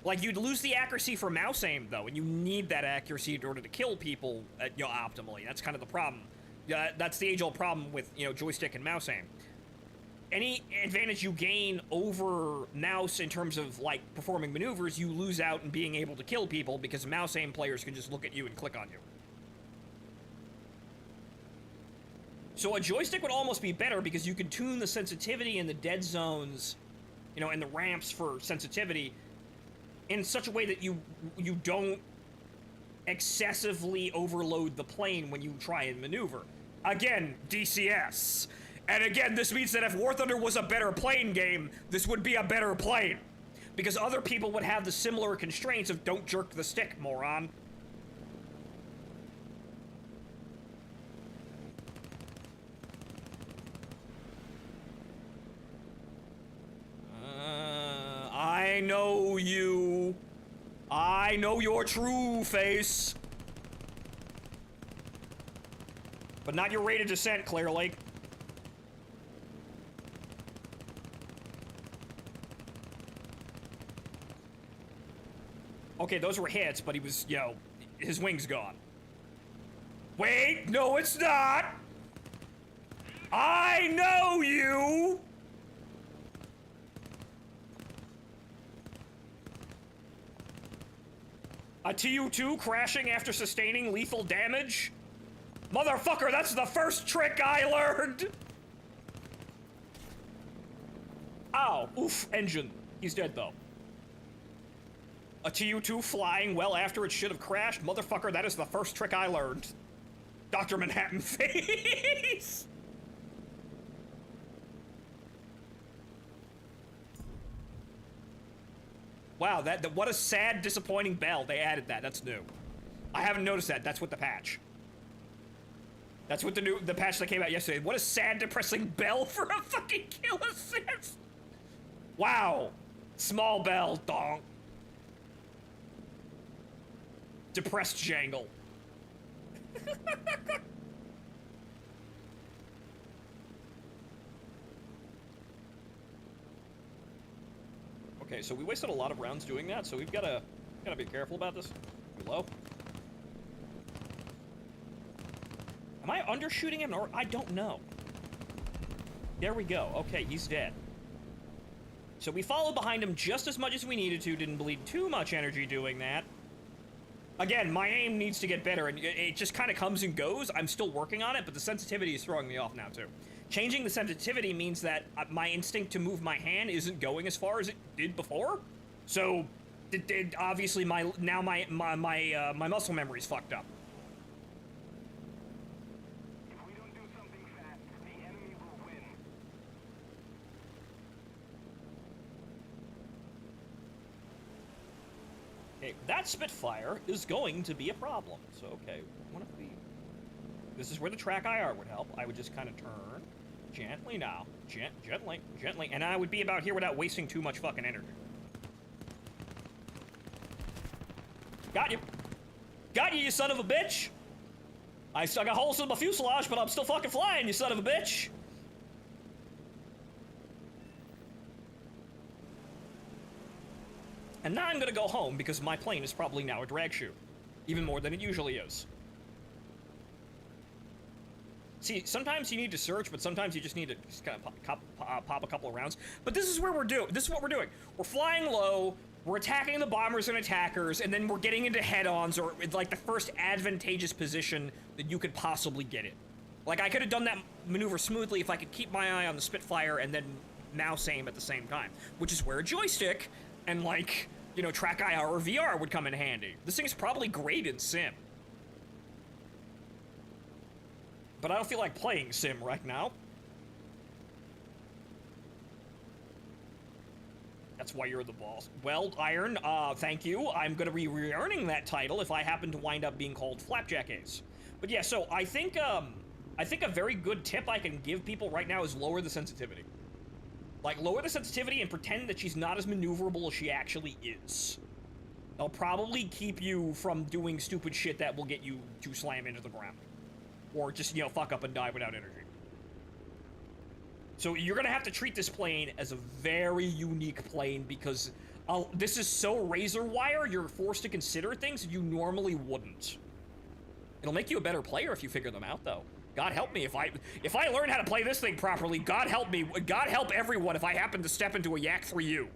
Like, you'd lose the accuracy for mouse aim, though, and you need that accuracy in order to kill people, optimally. That's kind of the problem. That's the age-old problem with, joystick and mouse aim. Any advantage you gain over mouse in terms of, like, performing maneuvers, you lose out in being able to kill people because mouse aim players can just look at you and click on you. So a joystick would almost be better because you could tune the sensitivity in the dead zones, and the ramps for sensitivity in such a way that you don't excessively overload the plane when you try and maneuver. Again, DCS. And again, this means that if War Thunder was a better plane game, this would be a better plane. Because other people would have the similar constraints of don't jerk the stick, moron. I know you. I know your true face. But not your rate of descent, clearly. Okay, those were hits, but he was, his wing's gone. Wait, no it's not! I know you! A TU-2 crashing after sustaining lethal damage? Motherfucker, that's the first trick I learned! Ow, oof, engine. He's dead, though. A TU-2 flying well after it should have crashed? Motherfucker, that is the first trick I learned. Dr. Manhattan face! Wow, what a sad, disappointing bell. They added that. That's new. I haven't noticed that. That's with the patch. That's what the patch that came out yesterday. What a sad, depressing bell for a fucking kill assist. Wow. Small bell, donk. Depressed jangle. Okay, so we wasted a lot of rounds doing that, so we've gotta be careful about this. Too low. Am I undershooting him, or I don't know. There we go. Okay, he's dead. So we followed behind him just as much as we needed to, didn't bleed too much energy doing that. Again, my aim needs to get better, and it just kind of comes and goes. I'm still working on it, but the sensitivity is throwing me off now, too. Changing the sensitivity means that my instinct to move my hand isn't going as far as it did before. So, obviously, my muscle memory's fucked up. If we don't do something fast, the enemy will win. Okay, that Spitfire is going to be a problem. So, okay, what if we... This is where the track IR would help. I would just kind of turn gently now. Gently. And I would be about here without wasting too much fucking energy. Got you. Got you, you son of a bitch. I got holes in my fuselage, but I'm still fucking flying, you son of a bitch. And now I'm gonna go home because my plane is probably now a drag chute. Even more than it usually is. See, sometimes you need to search, but sometimes you just need to just kind of pop a couple of rounds. But this is where we're doing. This is what we're doing. We're flying low. We're attacking the bombers and attackers, and then we're getting into head-ons, or like the first advantageous position that you could possibly get in. Like, I could have done that maneuver smoothly if I could keep my eye on the Spitfire and then mouse aim at the same time, which is where a joystick and, like, track IR or VR would come in handy. This thing's probably great in Sim. But I don't feel like playing Sim right now. That's why you're the boss. Well, Iron, thank you. I'm gonna be re-earning that title if I happen to wind up being called Flapjack Ace. But yeah, so I think a very good tip I can give people right now is lower the sensitivity. Like, lower the sensitivity and pretend that she's not as maneuverable as she actually is. They'll probably keep you from doing stupid shit that will get you to slam into the ground. Or just, you know, fuck up and die without energy. So you're gonna have to treat this plane as a very unique plane because this is so razor wire, you're forced to consider things you normally wouldn't. It'll make you a better player if you figure them out, though. God help me if I learn how to play this thing properly. God help me. God help everyone if I happen to step into a Yak 3U.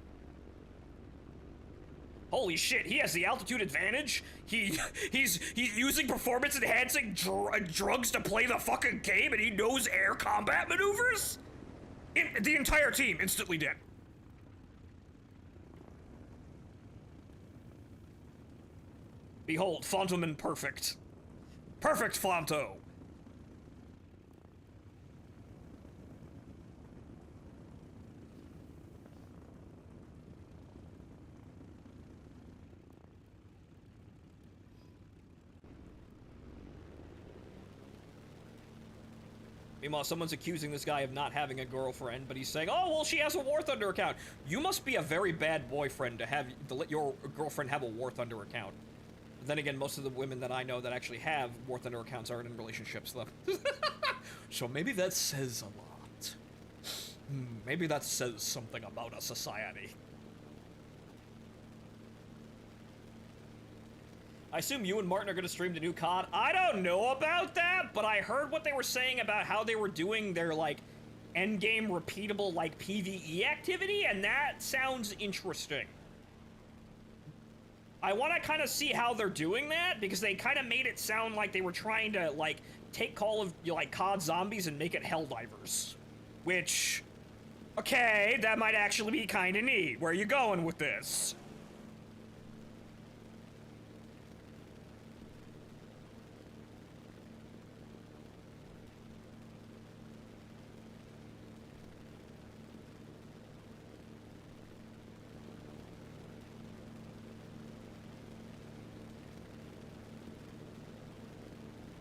Holy shit, he has the altitude advantage. He's using performance enhancing drugs to play the fucking game, and he knows air combat maneuvers. The entire team instantly dead. Behold, Fontoman perfect. Perfect Fonto. Meanwhile, someone's accusing this guy of not having a girlfriend, but he's saying, oh, well, she has a War Thunder account. You must be a very bad boyfriend to let your girlfriend have a War Thunder account. But then again, most of the women that I know that actually have War Thunder accounts aren't in relationships, though. So maybe that says a lot. Maybe that says something about a society. I assume you and Martin are going to stream the new COD. I don't know about that, but I heard what they were saying about how they were doing their, like, endgame repeatable, like, PvE activity, and that sounds interesting. I want to kind of see how they're doing that, because they kind of made it sound like they were trying to, like, take Call of, you know, like, COD Zombies and make it Helldivers. Which, okay, that might actually be kind of neat. Where are you going with this?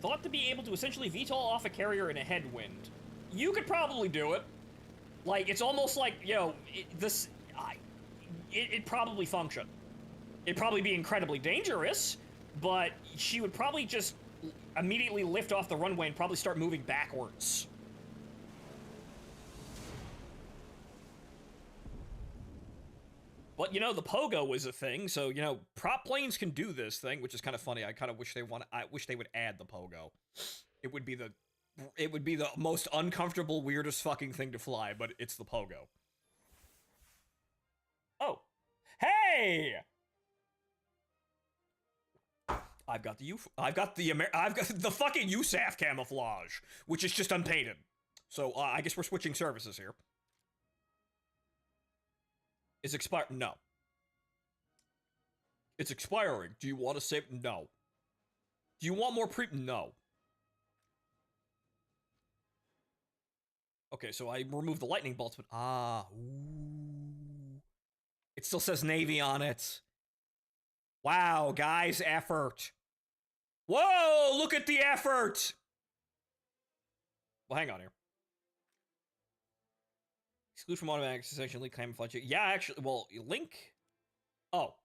Thought to be able to essentially VTOL off a carrier in a headwind. You could probably do it. Like, it's almost like, you know, it'd probably function. It'd probably be incredibly dangerous, but she would probably just immediately lift off the runway and probably start moving backwards. But, you know, the pogo is a thing, so, you know, prop planes can do this thing, which is kind of funny. I kind of wish I wish they would add the pogo. It would be the most uncomfortable, weirdest fucking thing to fly, but it's the pogo. Oh. Hey! I've got the fucking USAF camouflage, which is just unpainted. So, I guess we're switching services here. Is expired? No. It's expiring. Do you want to save? No. Do you want more No. Okay, so I removed the lightning bolts, but ooh. It still says Navy on it. Wow, guys, effort. Whoa, look at the effort. Well, hang on here. Exclude from automatic essentially camouflage. Yeah, actually, well, Link. Oh.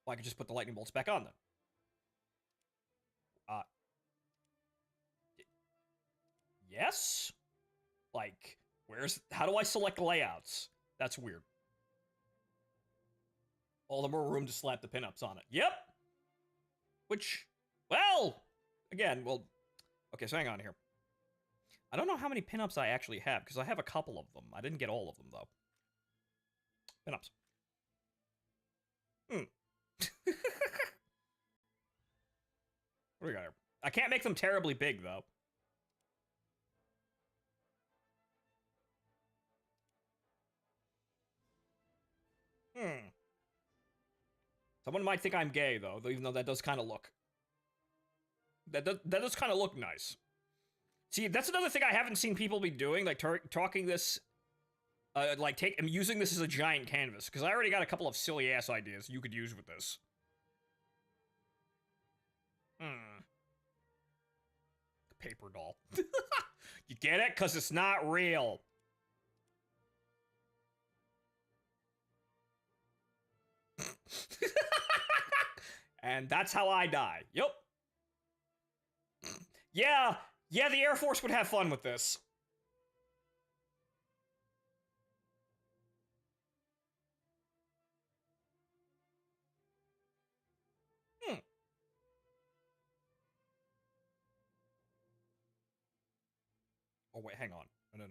Well, I could just put the lightning bolts back on then. Yes? Like, how do I select layouts? That's weird. All the more room to slap the pinups on it. Yep! Which, well, again, well, okay, so hang on here. I don't know how many pinups I actually have, because I have a couple of them. I didn't get all of them, though. Pinups. What do we got here? I can't make them terribly big, though. Someone might think I'm gay, though, even though that does kind of look... That does kind of look nice. See, that's another thing I haven't seen people be doing, like talking this... I'm using this as a giant canvas, because I already got a couple of silly-ass ideas you could use with this. Paper doll. You get it? Because it's not real. And that's how I die. Yup. Yeah, the Air Force would have fun with this. Oh, wait, hang on. No.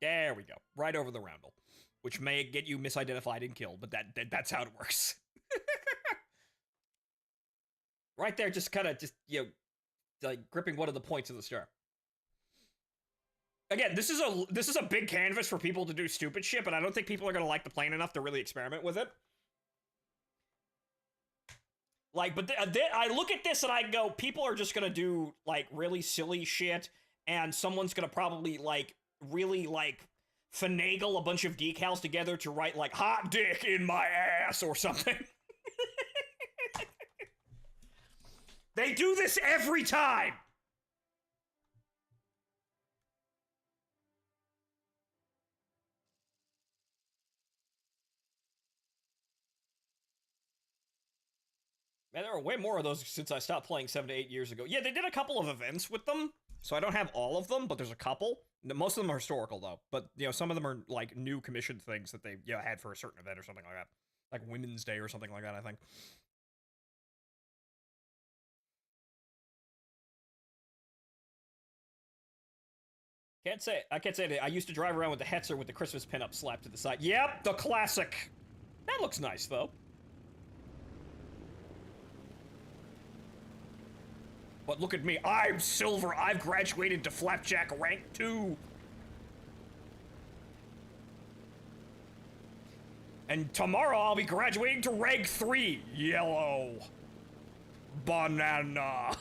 There we go. Right over the roundel. Which may get you misidentified and killed, but that's how it works. Right there, just kind of, like, gripping one of the points of the star. Again, this is a big canvas for people to do stupid shit, but I don't think people are gonna like the plane enough to really experiment with it. Like, but I look at this and I go, people are just gonna do, like, really silly shit, and someone's gonna probably, like, really, like, finagle a bunch of decals together to write, like, hot dick in my ass or something. They do this every time! Man, there are way more of those since I stopped playing 7 to 8 years ago. Yeah, they did a couple of events with them, so I don't have all of them, but there's a couple. Most of them are historical, though. But, some of them are, like, new commissioned things that they, had for a certain event or something like that. Like Women's Day or something like that, I think. I can't say it. I used to drive around with the Hetzer with the Christmas pinup slapped to the side. Yep, the classic. That looks nice, though. But look at me, I'm silver. I've graduated to Flapjack rank 2. And tomorrow I'll be graduating to rank 3. Yellow. Banana.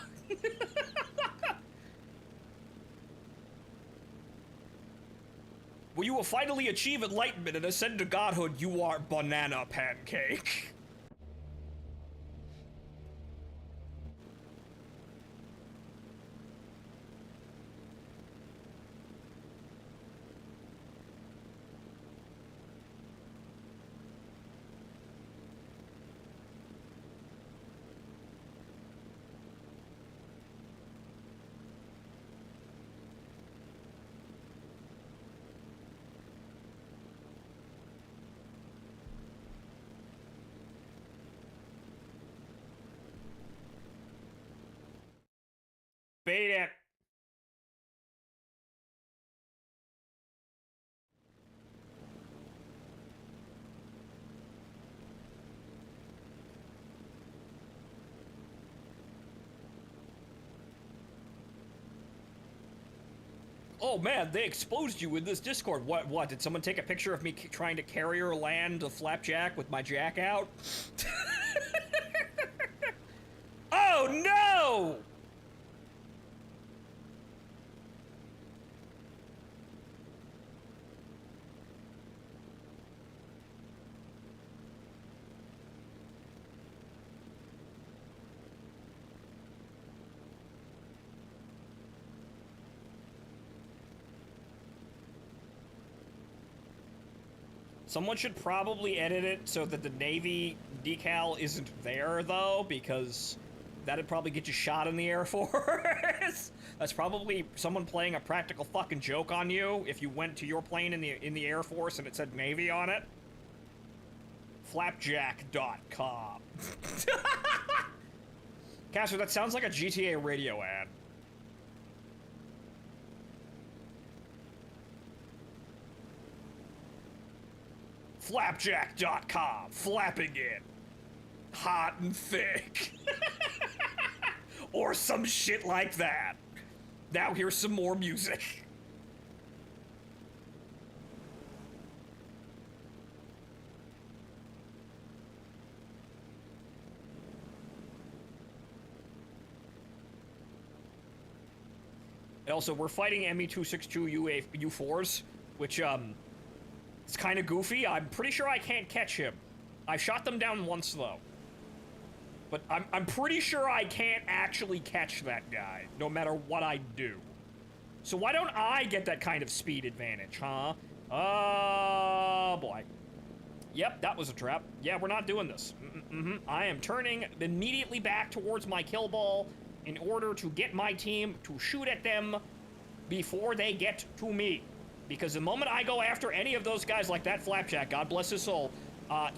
When you will finally achieve enlightenment and ascend to godhood, you are banana pancake. Beat it. Oh man, they exposed you in this Discord. What? Did someone take a picture of me trying to carrier land a Flapjack with my jack out? Oh no! Someone should probably edit it so that the Navy decal isn't there, though, because that'd probably get you shot in the Air Force. That's probably someone playing a practical fucking joke on you if you went to your plane in the Air Force and it said Navy on it. Flapjack.com. Caster, that sounds like a GTA radio ad. Flapjack.com, flapping it. Hot and thick. Or some shit like that. Now here's some more music. Also, we're fighting ME-262 U4s, which, it's kind of goofy. I'm pretty sure I can't catch him. I shot them down once, though. But I'm pretty sure I can't actually catch that guy, no matter what I do. So why don't I get that kind of speed advantage, huh? Oh, boy. Yep, that was a trap. Yeah, we're not doing this. I am turning immediately back towards my kill ball in order to get my team to shoot at them before they get to me. Because the moment I go after any of those guys like that Flapjack, God bless his soul,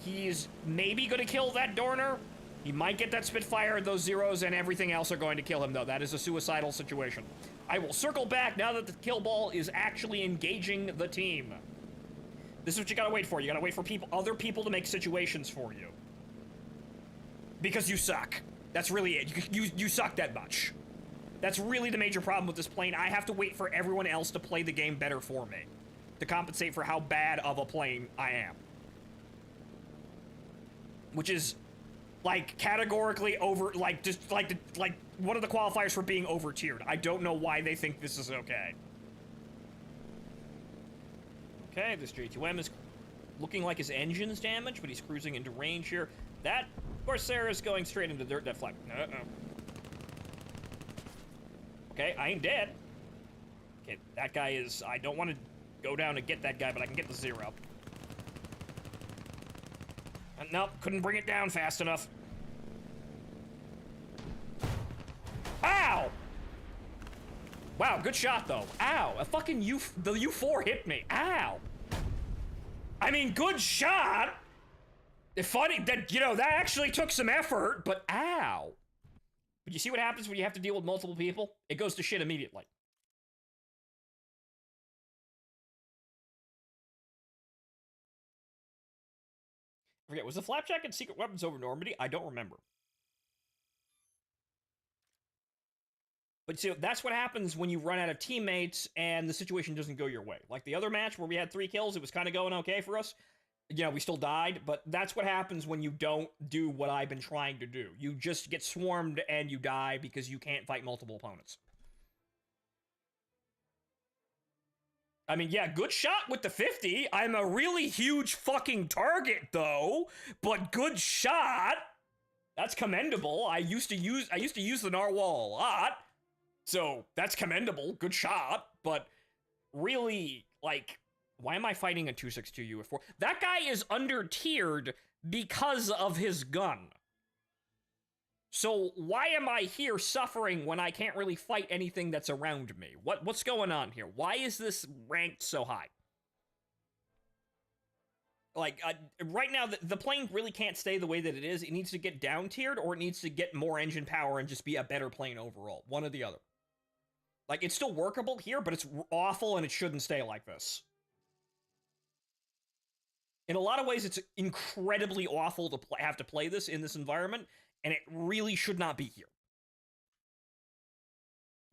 he's maybe going to kill that Dorner. He might get that Spitfire, those zeros, and everything else are going to kill him, though. That is a suicidal situation. I will circle back now that the kill ball is actually engaging the team. This is what you gotta wait for. You gotta wait for other people to make situations for you. Because you suck. That's really it. You suck that much. That's really the major problem with this plane. I have to wait for everyone else to play the game better for me. To compensate for how bad of a plane I am. Which is, like, categorically over, like, just, like one of the qualifiers for being over-tiered. I don't know why they think this is okay. Okay, this J2M is looking like his engine's damaged, but he's cruising into range here. That Corsair is going straight into dirt. That flag. Okay, I ain't dead. Okay, that guy is... I don't want to go down and get that guy, but I can get the zero. Nope, couldn't bring it down fast enough. Ow! Wow, good shot, though. Ow, the U4 hit me. Ow. I mean, good shot. It's funny that, you know, that actually took some effort, but ow. But you see what happens when you have to deal with multiple people? It goes to shit immediately. I forget, was the Flapjack and Secret Weapons over Normandy? I don't remember. But see, that's what happens when you run out of teammates and the situation doesn't go your way. Like the other match where we had 3 kills, it was kind of going okay for us. You know, we still died, but that's what happens when you don't do what I've been trying to do. You just get swarmed and you die because you can't fight multiple opponents. I mean, yeah, good shot with the 50. I'm a really huge fucking target, though, but good shot. That's commendable. I used to use the narwhal a lot. So, that's commendable. Good shot. But really, like, why am I fighting a 262 UF4? That guy is under-tiered because of his gun. So, why am I here suffering when I can't really fight anything that's around me? What's going on here? Why is this ranked so high? Like, right now, the plane really can't stay the way that it is. It needs to get down-tiered, or it needs to get more engine power and just be a better plane overall. One or the other. Like, it's still workable here, but it's awful and it shouldn't stay like this. In a lot of ways, it's incredibly awful to have to play this in this environment, and it really should not be here.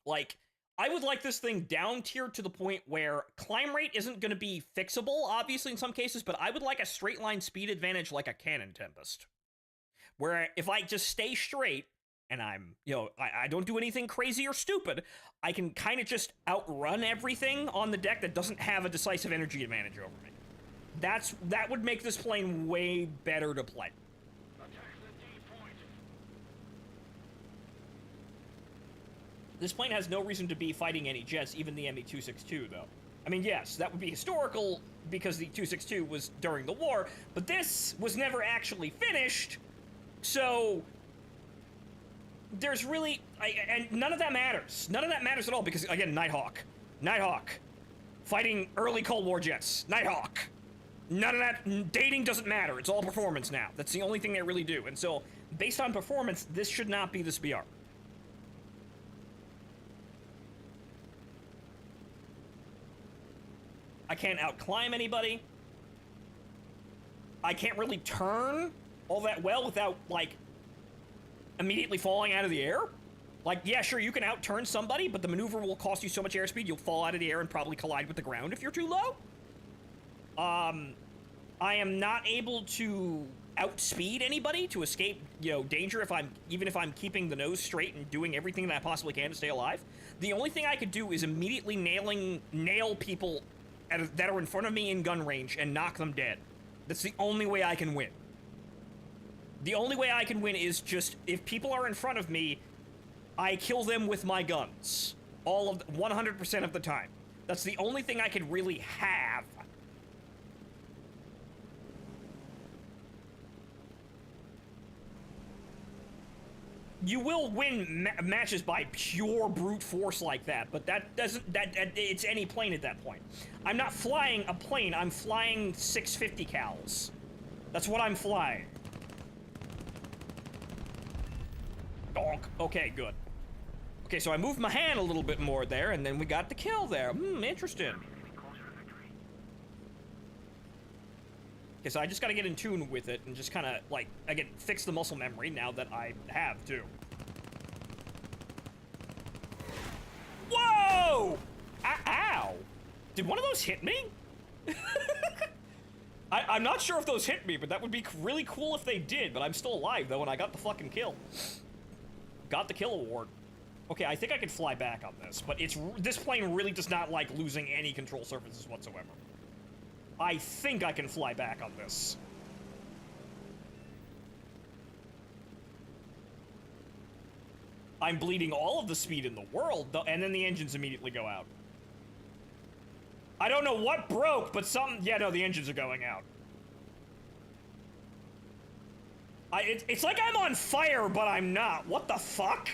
Like, I would like this thing down-tiered to the point where climb rate isn't going to be fixable, obviously, in some cases, but I would like a straight-line speed advantage like a Cannon Tempest. Where if I just stay straight, and I'm, you know, I don't do anything crazy or stupid, I can kind of just outrun everything on the deck that doesn't have a decisive energy advantage over me. That would make this plane way better to play. This plane has no reason to be fighting any jets, even the ME-262, though. I mean, yes, that would be historical because the 262 was during the war, but this was never actually finished, so there's really... and none of that matters. None of that matters at all because, again, Nighthawk. Nighthawk. Fighting early Cold War jets. Nighthawk. None of that... dating doesn't matter. It's all performance now. That's the only thing they really do. And so, based on performance, this should not be this BR. I can't outclimb anybody. I can't really turn all that well without, like, immediately falling out of the air. Like, yeah, sure, you can outturn somebody, but the maneuver will cost you so much airspeed, you'll fall out of the air and probably collide with the ground if you're too low. I am not able to outspeed anybody to escape, you know, danger even if I'm keeping the nose straight and doing everything that I possibly can to stay alive. The only thing I could do is immediately nail people that are in front of me in gun range and knock them dead. That's the only way I can win. The only way I can win is just, if people are in front of me, I kill them with my guns. 100% of the time. That's the only thing I could really have you will win matches by pure brute force like that, but that doesn't, it's any plane at that point. I'm not flying a plane, I'm flying 650 cals. That's what I'm flying. Donk. Okay, good. Okay, so I moved my hand a little bit more there, and then we got the kill there. Interesting. Okay, so I just gotta get in tune with it and just kind of, like, again, fix the muscle memory now that I have, too. Whoa! Ow! Did one of those hit me? I'm not sure if those hit me, but that would be really cool if they did, but I'm still alive, though, and I got the fucking kill. Got the kill award. Okay, I think I can fly back on this, but this plane really does not like losing any control surfaces whatsoever. I think I can fly back on this. I'm bleeding all of the speed in the world, though, and then the engines immediately go out. I don't know what broke, but yeah, no, the engines are going out. It's like I'm on fire, but I'm not. What the fuck?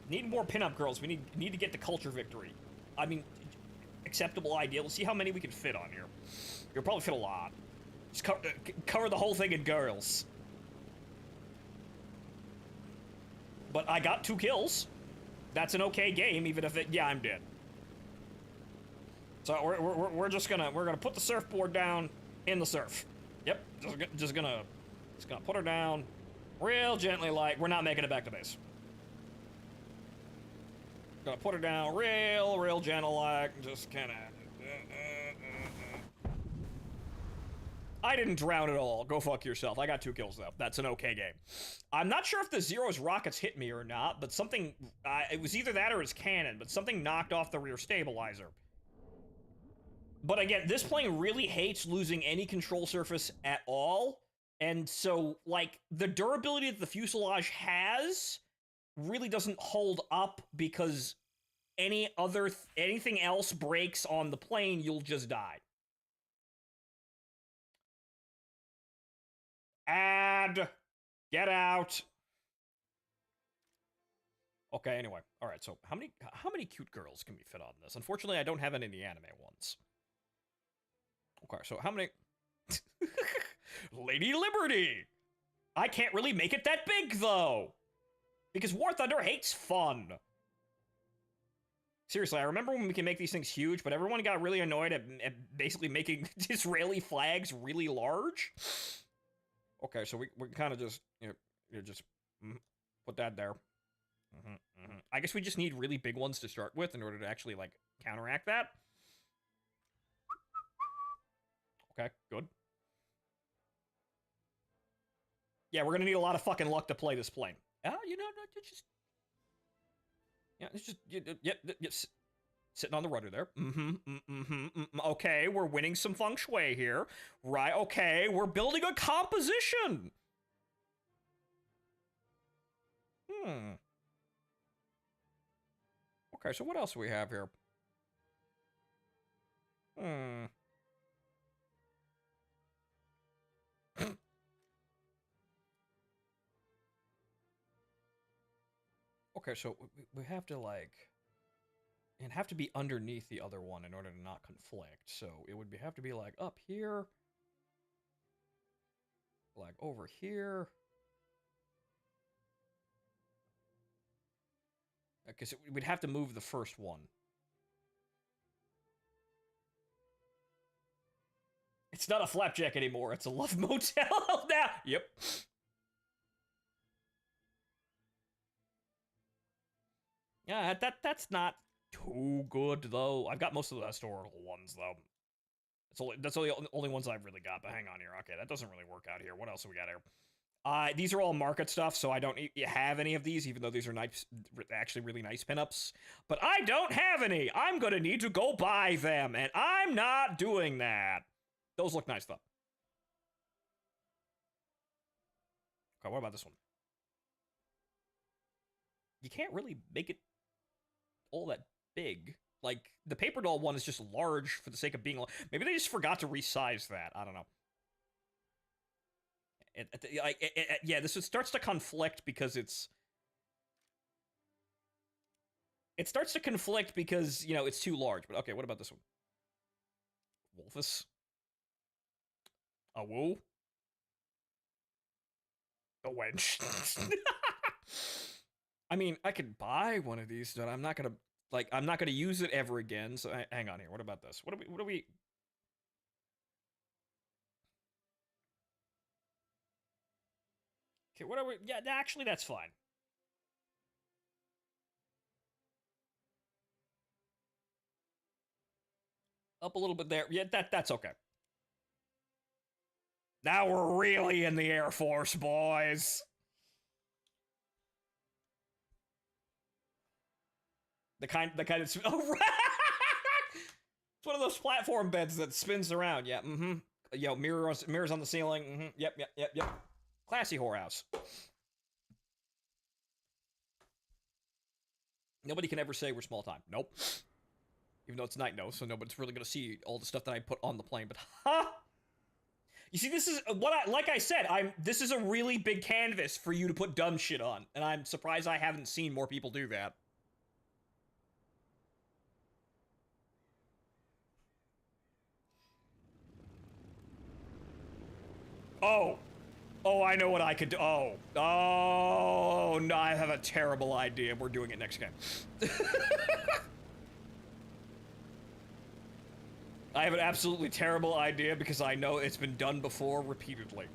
Need more pinup girls. We need to get the culture victory. I mean, acceptable idea. Let's see how many we can fit on here. You'll probably fit a lot. Just cover the whole thing in girls. But I got 2 kills. That's an okay game, even if it. Yeah, I'm dead. So we're just gonna put the surfboard down in the surf. Yep. Just gonna put her down, real gently. Like we're not making it back to base. Gonna put her down real gentle, like, just kinda... I didn't drown at all. Go fuck yourself. I got 2 kills, though. That's an okay game. I'm not sure if the Zero's rockets hit me or not, but something... it was either that or his cannon, but something knocked off the rear stabilizer. But again, this plane really hates losing any control surface at all, and so, like, the durability that the fuselage has... really doesn't hold up because anything else breaks on the plane, you'll just die. Add. Get out. Okay, anyway. All right, so how many cute girls can we fit on this? Unfortunately, I don't have any of the anime ones. Okay, so how many... Lady Liberty! I can't really make it that big, though! Because War Thunder hates fun. Seriously, I remember when we can make these things huge, but everyone got really annoyed at basically making Israeli flags really large. Okay, so we kind of just, just put that there. I guess we just need really big ones to start with in order to actually, like, counteract that. Okay, good. Yeah, we're gonna need a lot of fucking luck to play this plane. It's just, sitting on the rudder there. Okay, we're winning some feng shui here. Right, okay, we're building a composition. Okay, so what else do we have here? Okay, so we have to, like... It'd have to be underneath the other one in order to not conflict. So it would have to be, like, up here. Like, over here. Because we'd have to move the first one. It's not a Flapjack anymore. It's a Love Motel now. Yep. Yeah, that's not too good, though. I've got most of the historical ones, though. That's the only ones I've really got, but hang on here. Okay, that doesn't really work out here. What else do we got here? These are all market stuff, so I don't have any of these, even though these are nice, actually really nice pinups. But I don't have any! I'm gonna need to go buy them, and I'm not doing that. Those look nice, though. Okay, what about this one? You can't really make it all that big. Like, the paper doll one is just large for the sake of being. Maybe they just forgot to resize that. I don't know. Yeah, this starts to conflict because it's. It starts to conflict because, you know, it's too large. But okay, what about this one? Wolfus? A woo? A wench? I mean, I could buy one of these, but I'm not gonna I'm not gonna use it ever again. So hang on here. What about this? What do we? Okay, what are we? Yeah, actually, that's fine. Up a little bit there. Yeah, that's okay. Now we're really in the Air Force, boys. The kind of. Oh, right. It's one of those platform beds that spins around. Yeah. Mm-hmm. Yo, mirrors on the ceiling. Mm-hmm. Yep. Classy whorehouse. Nobody can ever say we're small time. Nope. Even though it's night, no, so nobody's really gonna see all the stuff that I put on the plane. But you see, this is what like I said. This is a really big canvas for you to put dumb shit on, and I'm surprised I haven't seen more people do that. Oh, I know what I could do. Oh, no, I have a terrible idea. We're doing it next game. I have an absolutely terrible idea because I know it's been done before repeatedly.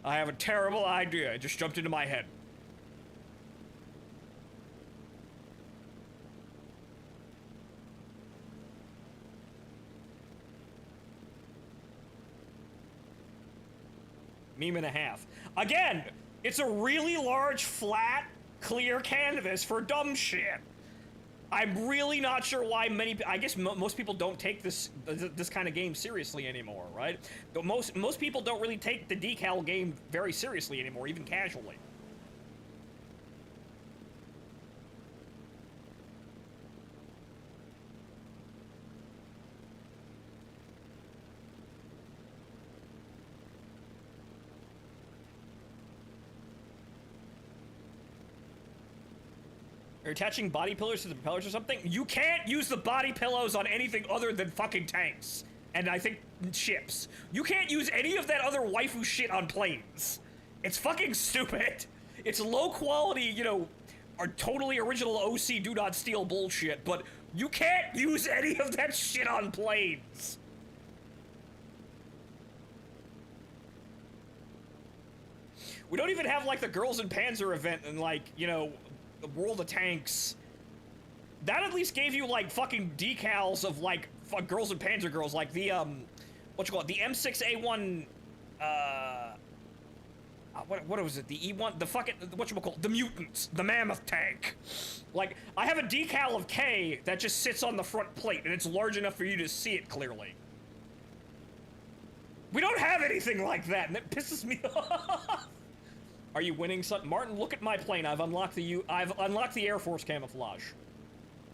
I have a terrible idea. It just jumped into my head. Meme and a half. Again, it's a really large, flat, clear canvas for dumb shit. I'm really not sure why I guess most people don't take this kind of game seriously anymore, right? But most people don't really take the decal game very seriously anymore, even casually. You're attaching body pillars to the propellers or something? You can't use the body pillows on anything other than fucking tanks. And I think ships. You can't use any of that other waifu shit on planes. It's fucking stupid. It's low quality, you know, or totally original OC do not steal bullshit, but you can't use any of that shit on planes. We don't even have, like, the Girls in Panzer event and, like, you know, the World of Tanks. That at least gave you, like, fucking decals of, like, Girls and Panzer Girls, like the, what you call it, the M6A1, what was it, the E1, the fucking, whatchamacallit, the Mutants, the Mammoth Tank. Like, I have a decal of K that just sits on the front plate, and it's large enough for you to see it clearly. We don't have anything like that, and it pisses me off. Are you winning, son? Martin, look at my plane. I've unlocked the Air Force camouflage.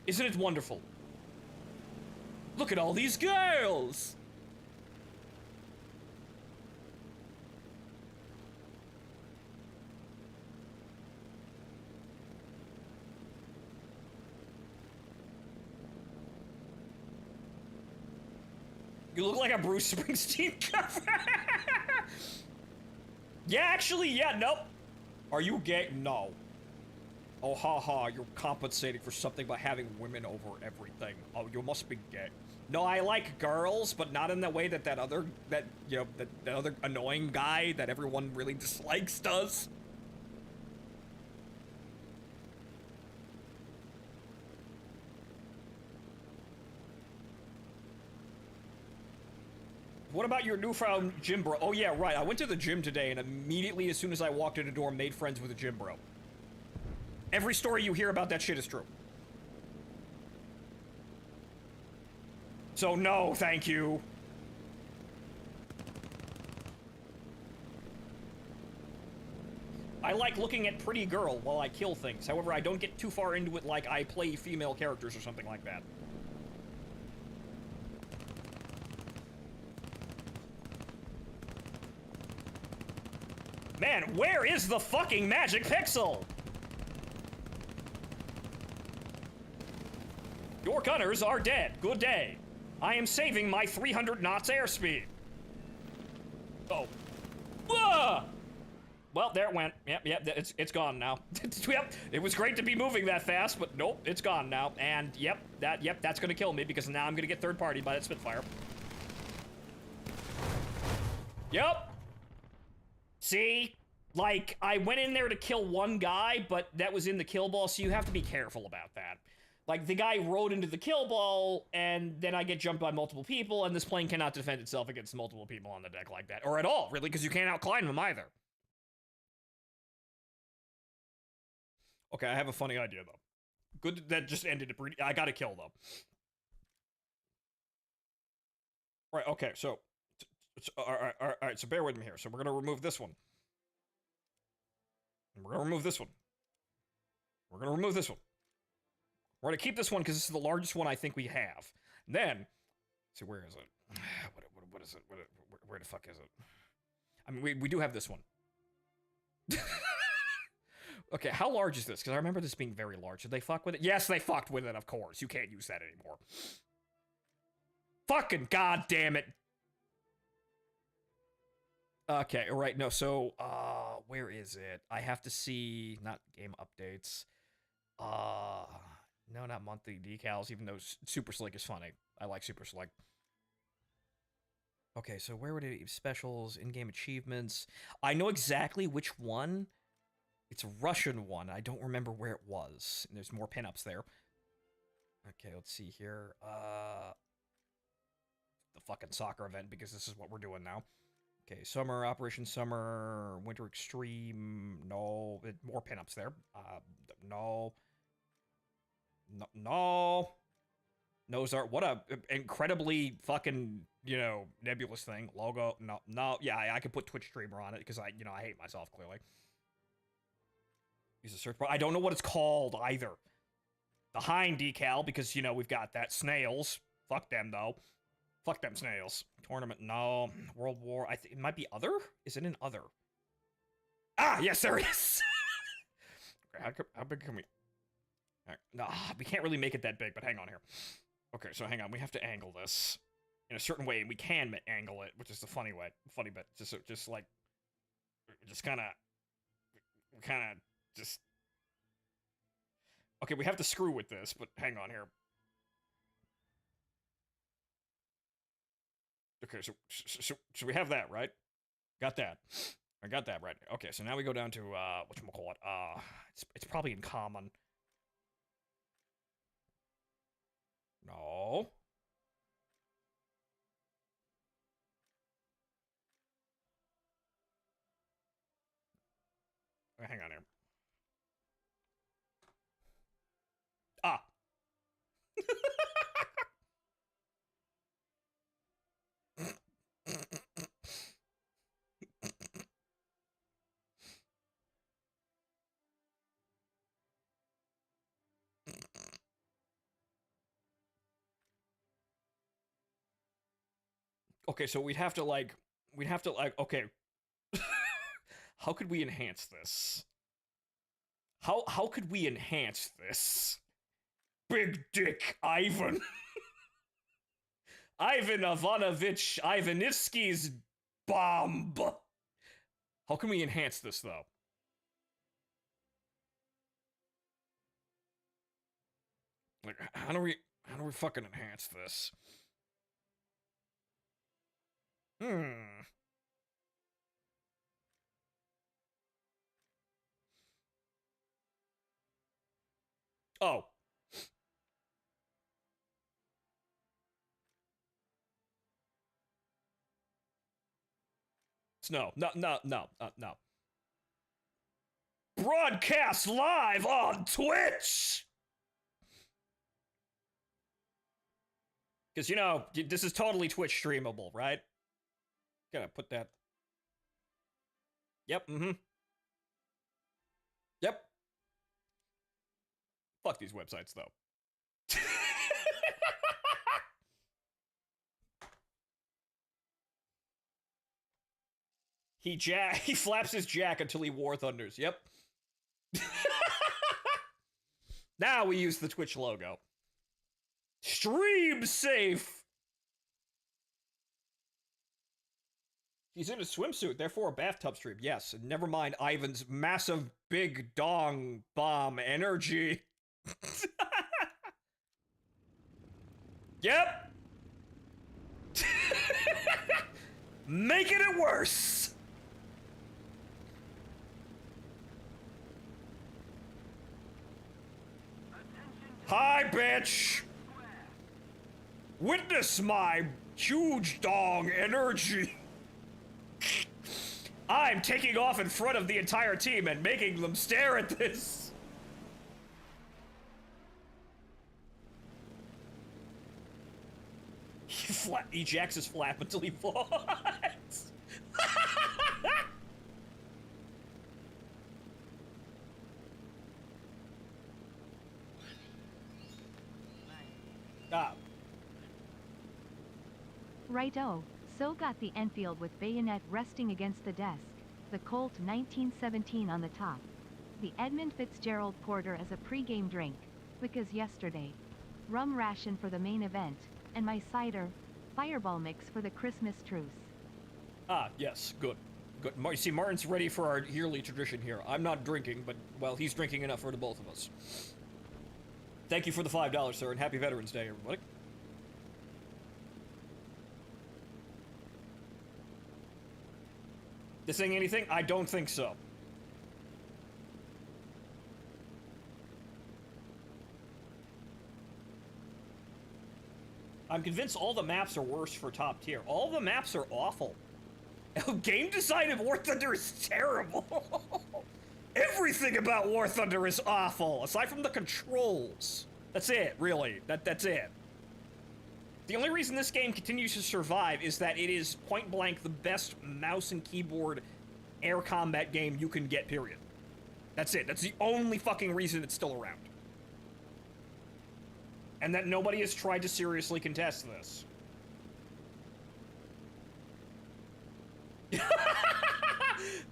Isn't it wonderful? Look at all these girls! You look like a Bruce Springsteen cover. Yeah, actually, yeah, nope. Are you gay? No. Oh, haha, you're compensating for something by having women over everything. Oh, you must be gay. No, I like girls, but not in the way that that other annoying guy that everyone really dislikes does. What about your newfound gym bro? Oh yeah, right. I went to the gym today, and immediately, as soon as I walked in the door, made friends with a gym bro. Every story you hear about that shit is true. So no, thank you. I like looking at pretty girl while I kill things. However, I don't get too far into it like I play female characters or something like that. Man, where is the fucking magic pixel? Your gunners are dead. Good day. I am saving my 300 knots airspeed. Oh. Whoa! Well, there it went. Yep, it's gone now. Yep, it was great to be moving that fast, but nope, it's gone now. And yep, that's gonna kill me because now I'm gonna get third party by that Spitfire. Yep. See? Like, I went in there to kill one guy, but that was in the kill ball, so you have to be careful about that. Like, the guy rode into the kill ball, and then I get jumped by multiple people, and this plane cannot defend itself against multiple people on the deck like that. Or at all, really, because you can't outclimb them either. Okay, I have a funny idea, though. Good that just ended it. I gotta kill, though. Right, okay, so... Alright, so bear with me here. So we're gonna remove this one. And we're gonna remove this one. We're gonna remove this one. We're gonna keep this one because this is the largest one I think we have. And then, see, where is it? What is it? Where the fuck is it? I mean, we do have this one. Okay, how large is this? Because I remember this being very large. Did they fuck with it? Yes, they fucked with it, of course. You can't use that anymore. Fucking goddamn it. Okay, right, no, so, where is it? I have to see, not game updates. No, not monthly decals, even though Super Slick is funny. I like Super Slick. Okay, so where would it be? Specials, in-game achievements. I know exactly which one. It's a Russian one. I don't remember where it was. And there's more pinups there. Okay, let's see here. The fucking soccer event, because this is what we're doing now. Okay, Summer, Operation Summer, Winter Extreme, no. More pinups there. No. No. Nozart, what a incredibly fucking, you know, nebulous thing. Logo, no. Yeah, I could put Twitch streamer on it, because I hate myself, clearly. Use a search bar. I don't know what it's called, either. The Hind decal, because, you know, we've got that. Snails. Fuck them, though. Fuck them snails. Tournament, no. World War, I think it might be other? Is it an other? Ah, yes, there is! Okay, how big can we... Right, no, we can't really make it that big, but hang on here. Okay, so hang on, we have to angle this in a certain way, and we can angle it, which is the funny bit. Just like, kind of, just... Okay, we have to screw with this, but hang on here. Okay, so we have that, right? Got that. I got that right. Okay, so now we go down to, whatchamacallit, it's probably in common. No. Hang on here. Ah. Okay, so we'd have to, okay. How could we enhance this? How could we enhance this? Big Dick Ivan. Ivan Ivanovich Ivanitsky's bomb. How can we enhance this, though? Like, how do we fucking enhance this? Oh. No. Broadcast live on Twitch! Because, you know, this is totally Twitch streamable, right? Gotta put that... Yep, Yep. Fuck these websites, though. He flaps his jack until he war thunders. Yep. Now we use the Twitch logo. Stream safe. He's in a swimsuit, therefore a bathtub stream. Yes, and never mind Ivan's massive big dong bomb energy. Yep. Making it worse. Hi, bitch. Witness my huge dong energy. I'm taking off in front of the entire team and making them stare at this. He jacks his flap until he falls. Ah. Righto, so got the Enfield with bayonet resting against the desk, the Colt 1917 on the top, the Edmund Fitzgerald Porter as a pre-game drink, because yesterday, rum ration for the main event, and my cider, fireball mix for the Christmas truce. Ah, yes, good. Good. You see, Martin's ready for our yearly tradition here. I'm not drinking, but, well, he's drinking enough for the both of us. Thank you for the $5, sir, and happy Veterans Day, everybody. This saying anything? I don't think so. I'm convinced all the maps are worse for top tier. All the maps are awful. Game design of War Thunder is terrible. Everything about War Thunder is awful, aside from the controls. That's it, really. That's it. The only reason this game continues to survive is that it is point blank the best mouse and keyboard air combat game you can get, period. That's it. That's the only fucking reason it's still around. And that nobody has tried to seriously contest this.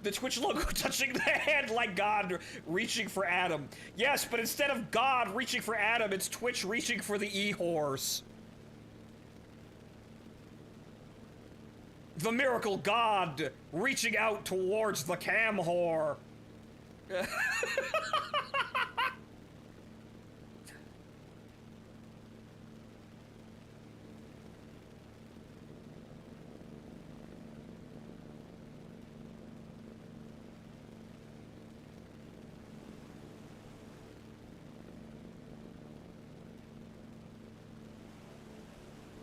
The Twitch logo touching the hand like God reaching for Adam. Yes, but instead of God reaching for Adam, it's Twitch reaching for the E-horse. The miracle God reaching out towards the cam whore.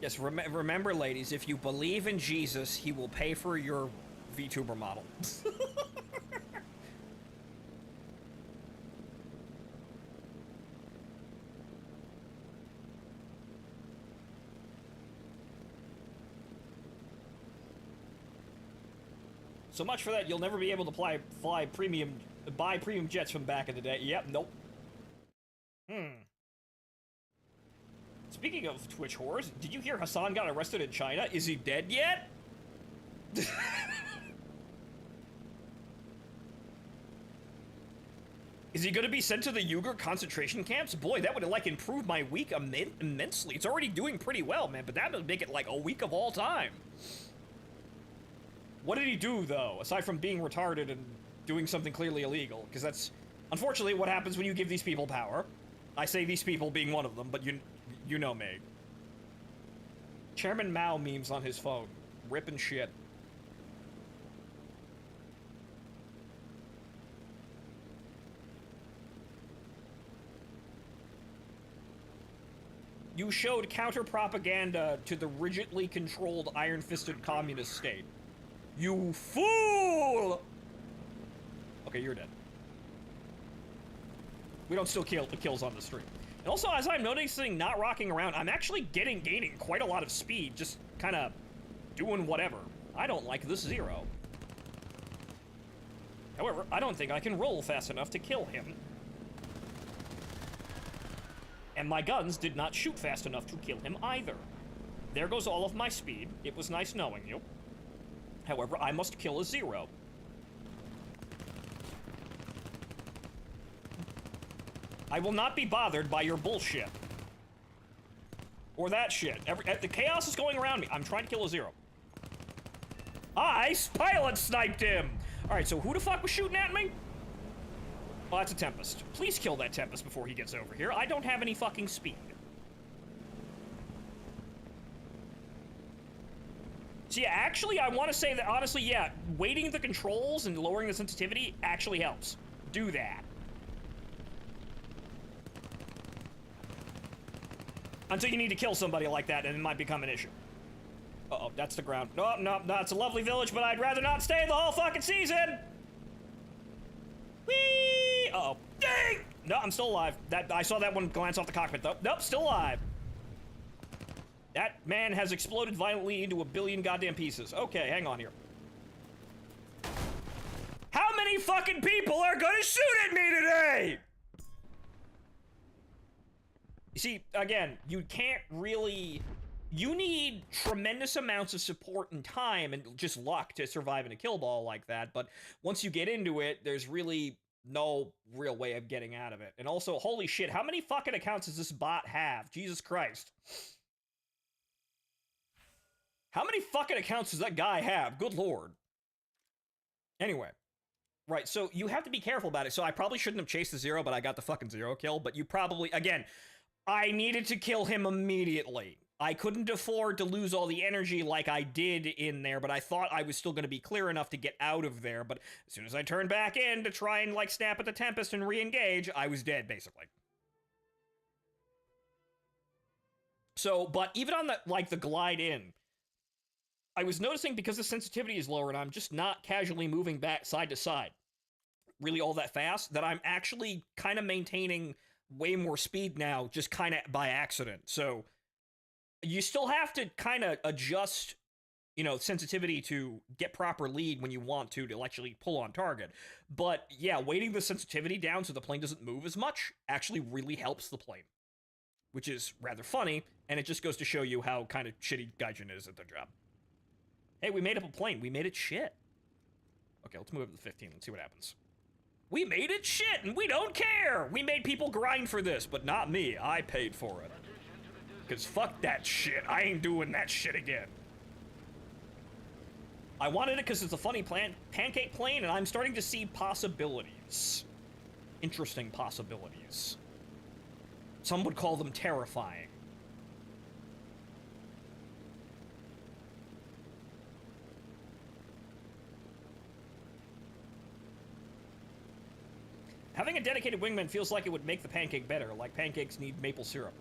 Yes, remember, ladies, if you believe in Jesus, he will pay for your VTuber model. So much for that, you'll never be able to buy premium jets from back in the day. Yep, nope. Speaking of Twitch whores, did you hear Hassan got arrested in China? Is he dead yet? Is he gonna be sent to the Uyghur concentration camps? Boy, that would like improve my week immensely. It's already doing pretty well, man, but that would make it like a week of all time. What did he do, though, aside from being retarded and doing something clearly illegal? Because that's, unfortunately, what happens when you give these people power. I say these people being one of them, but you know me. Chairman Mao memes on his phone. Ripping shit. You showed counter-propaganda to the rigidly controlled iron-fisted communist state. You fool! Okay, you're dead. We don't still kill the kills on the stream. And also, as I'm noticing, not rocking around, I'm actually gaining quite a lot of speed, just kind of doing whatever. I don't like this zero. However, I don't think I can roll fast enough to kill him. And my guns did not shoot fast enough to kill him either. There goes all of my speed. It was nice knowing you. However, I must kill a 0. I will not be bothered by your bullshit. Or that shit. The chaos is going around me. I'm trying to kill a 0. I pilot sniped him! Alright, so who the fuck was shooting at me? Oh, that's a Tempest. Please kill that Tempest before he gets over here. I don't have any fucking speed. So yeah, actually, I want to say that, honestly, yeah, weighting the controls and lowering the sensitivity actually helps. Do that. Until you need to kill somebody like that, and it might become an issue. Uh-oh, that's the ground. No, no, no, it's a lovely village, but I'd rather not stay the whole fucking season! Whee! Uh-oh. Dang! No, I'm still alive. I saw that one glance off the cockpit, though. Nope, still alive. That man has exploded violently into a billion goddamn pieces. Okay, hang on here. How many fucking people are gonna shoot at me today? You see, again, you can't really... You need tremendous amounts of support and time and just luck to survive in a kill ball like that, but once you get into it, there's really no real way of getting out of it. And also, holy shit, how many fucking accounts does this bot have? Jesus Christ. How many fucking accounts does that guy have? Good lord. Anyway. Right, so you have to be careful about it. So I probably shouldn't have chased the 0, but I got the fucking 0 kill. But you probably, again, I needed to kill him immediately. I couldn't afford to lose all the energy like I did in there, but I thought I was still going to be clear enough to get out of there. But as soon as I turned back in to try and, like, snap at the Tempest and re-engage, I was dead, basically. So, but even on the, like, the glide in, I was noticing because the sensitivity is lower and I'm just not casually moving back side to side really all that fast, that I'm actually kind of maintaining way more speed now, just kind of by accident. So you still have to kind of adjust, you know, sensitivity to get proper lead when you want to actually pull on target. But yeah, weighting the sensitivity down so the plane doesn't move as much actually really helps the plane, which is rather funny, and it just goes to show you how kind of shitty Gaijin is at their job. Hey, we made up a plane. We made it shit. Okay, let's move up to the 15. Let's see what happens. We made it shit, and we don't care! We made people grind for this, but not me. I paid for it. Because fuck that shit. I ain't doing that shit again. I wanted it because it's a funny pancake plane, and I'm starting to see possibilities. Interesting possibilities. Some would call them terrifying. Having a dedicated wingman feels like it would make the pancake better, like pancakes need maple syrup.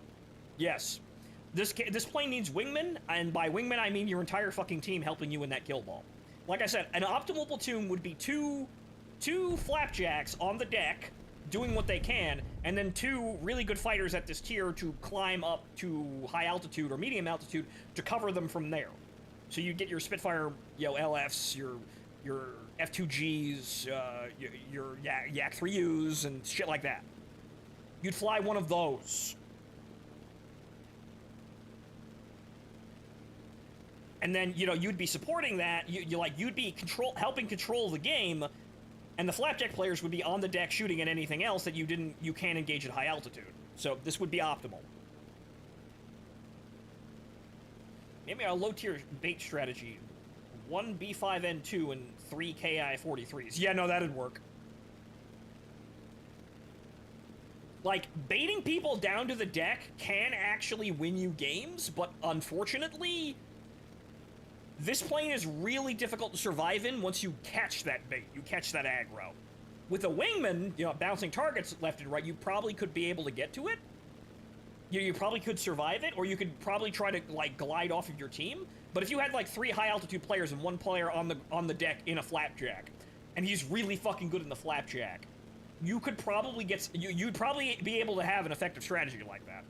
Yes. This plane needs wingmen, and by wingmen I mean your entire fucking team helping you in that kill ball. Like I said, an optimal platoon would be two flapjacks on the deck, doing what they can, and then 2 really good fighters at this tier to climb up to high altitude or medium altitude to cover them from there. So you get your Spitfire, you know, LFs, your F2Gs, your Yak 3Us, and shit like that. You'd fly one of those. And then, you know, you'd be supporting that, you'd be helping control the game, and the Flapjack players would be on the deck shooting at anything else that you can't engage at high altitude. So this would be optimal. Maybe a low-tier bait strategy. 1 B5N2 and 3 KI-43s. Yeah, no, that'd work. Like, baiting people down to the deck can actually win you games, but unfortunately, this plane is really difficult to survive in once you catch that bait, you catch that aggro. With a wingman, you know, bouncing targets left and right, you probably could be able to get to it. You probably could survive it, or you could probably try to, like, glide off of your team. But if you had, like, 3 high-altitude players and 1 player on the deck in a Flapjack, and he's really fucking good in the Flapjack, you could probably you'd probably be able to have an effective strategy like that.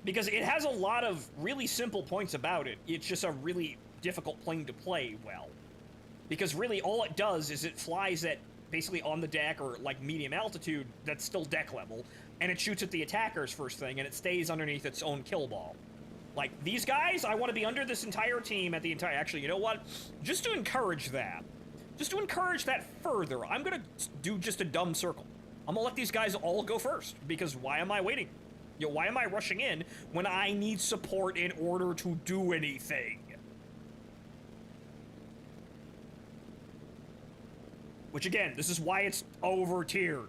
Because it has a lot of really simple points about it. It's just a really difficult plane to play well. Because really all it does is it flies at basically on the deck or like medium altitude that's still deck level, and it shoots at the attackers first thing, and it stays underneath its own kill ball. Like, these guys, I want to be under this entire team at the entire... Actually, you know what? Just to encourage that. Just to encourage that further, I'm going to do just a dumb circle. I'm going to let these guys all go first, because why am I waiting? You know, why am I rushing in when I need support in order to do anything? Which, again, this is why it's over-tiered.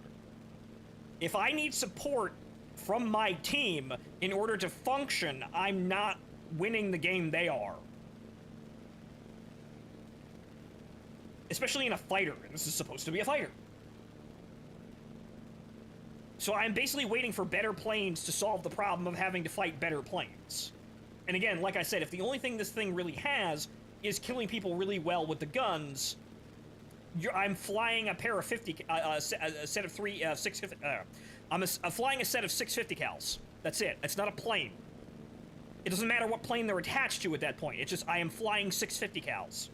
If I need support from my team in order to function, I'm not winning the game they are. Especially in a fighter, and this is supposed to be a fighter. So I'm basically waiting for better planes to solve the problem of having to fight better planes. And again, like I said, if the only thing this thing really has is killing people really well with the guns, I'm flying a pair of 50, a set of 650, I'm flying a set of 650 cals. That's it. It's not a plane. It doesn't matter what plane they're attached to at that point. It's just I am flying 650 cals.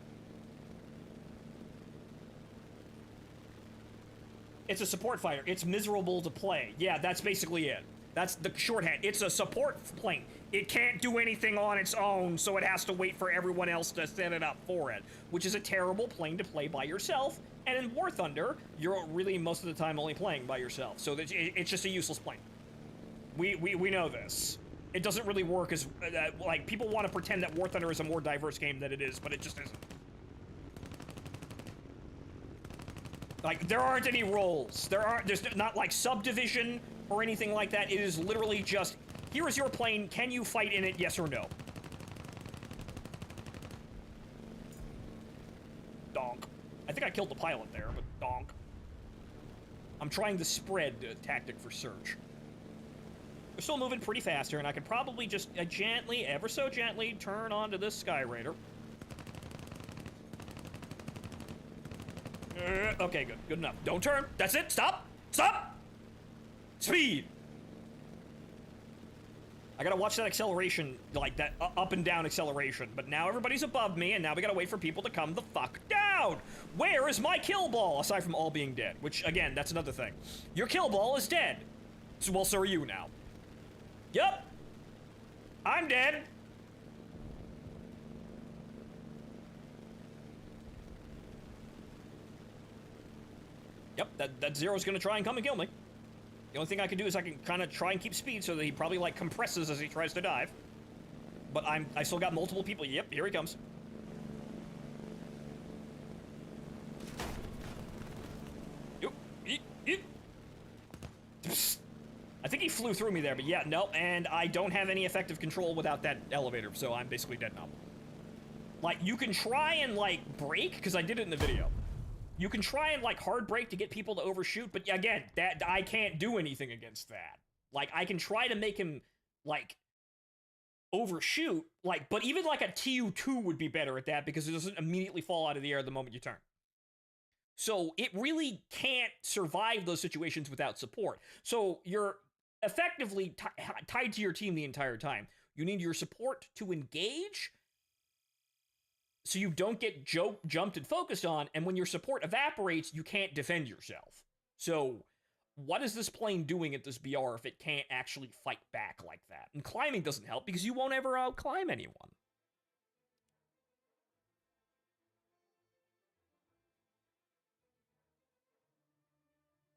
It's a support fighter. It's miserable to play. Yeah, that's basically it. That's the shorthand. It's a support plane. It can't do anything on its own, so it has to wait for everyone else to set it up for it, which is a terrible plane to play by yourself. And in War Thunder, you're really most of the time only playing by yourself, so it's just a useless plane. We know this. It doesn't really work as like people want to pretend that War Thunder is a more diverse game than it is, but it just isn't. Like, there aren't any roles. There's not like subdivision or anything like that. It is literally just, here is your plane, can you fight in it, yes or no? Donk. I think I killed the pilot there, but donk. I'm trying the spread tactic for search. We're still moving pretty fast here, and I could probably just gently, ever so gently, turn onto this Sky Raider. Okay, good enough. Don't turn. That's it. Stop. Stop. Speed. I gotta watch that acceleration, like that up and down acceleration. But now everybody's above me, and now we gotta wait for people to come the fuck down. Where is my kill ball? Aside from all being dead, which again, that's another thing. Your kill ball is dead. So, well, so are you now. Yep. I'm dead. Yep, that Zero's gonna try and come and kill me. The only thing I can do is I can kind of try and keep speed so that he probably, like, compresses as he tries to dive. But I still got multiple people. Yep, here he comes. I think he flew through me there, but yeah, no, and I don't have any effective control without that elevator, so I'm basically dead now. Like, you can try and, like, brake, because I did it in the video. You can try and, like, hard brake to get people to overshoot, but again, I can't do anything against that. Like, I can try to make him, like, overshoot, like, but even, like, a TU-2 would be better at that because it doesn't immediately fall out of the air the moment you turn. So, it really can't survive those situations without support. So, you're effectively tied to your team the entire time. You need your support to engage, so you don't get jumped and focused on, and when your support evaporates, you can't defend yourself. So, what is this plane doing at this BR if it can't actually fight back like that? And climbing doesn't help, because you won't ever out-climb anyone.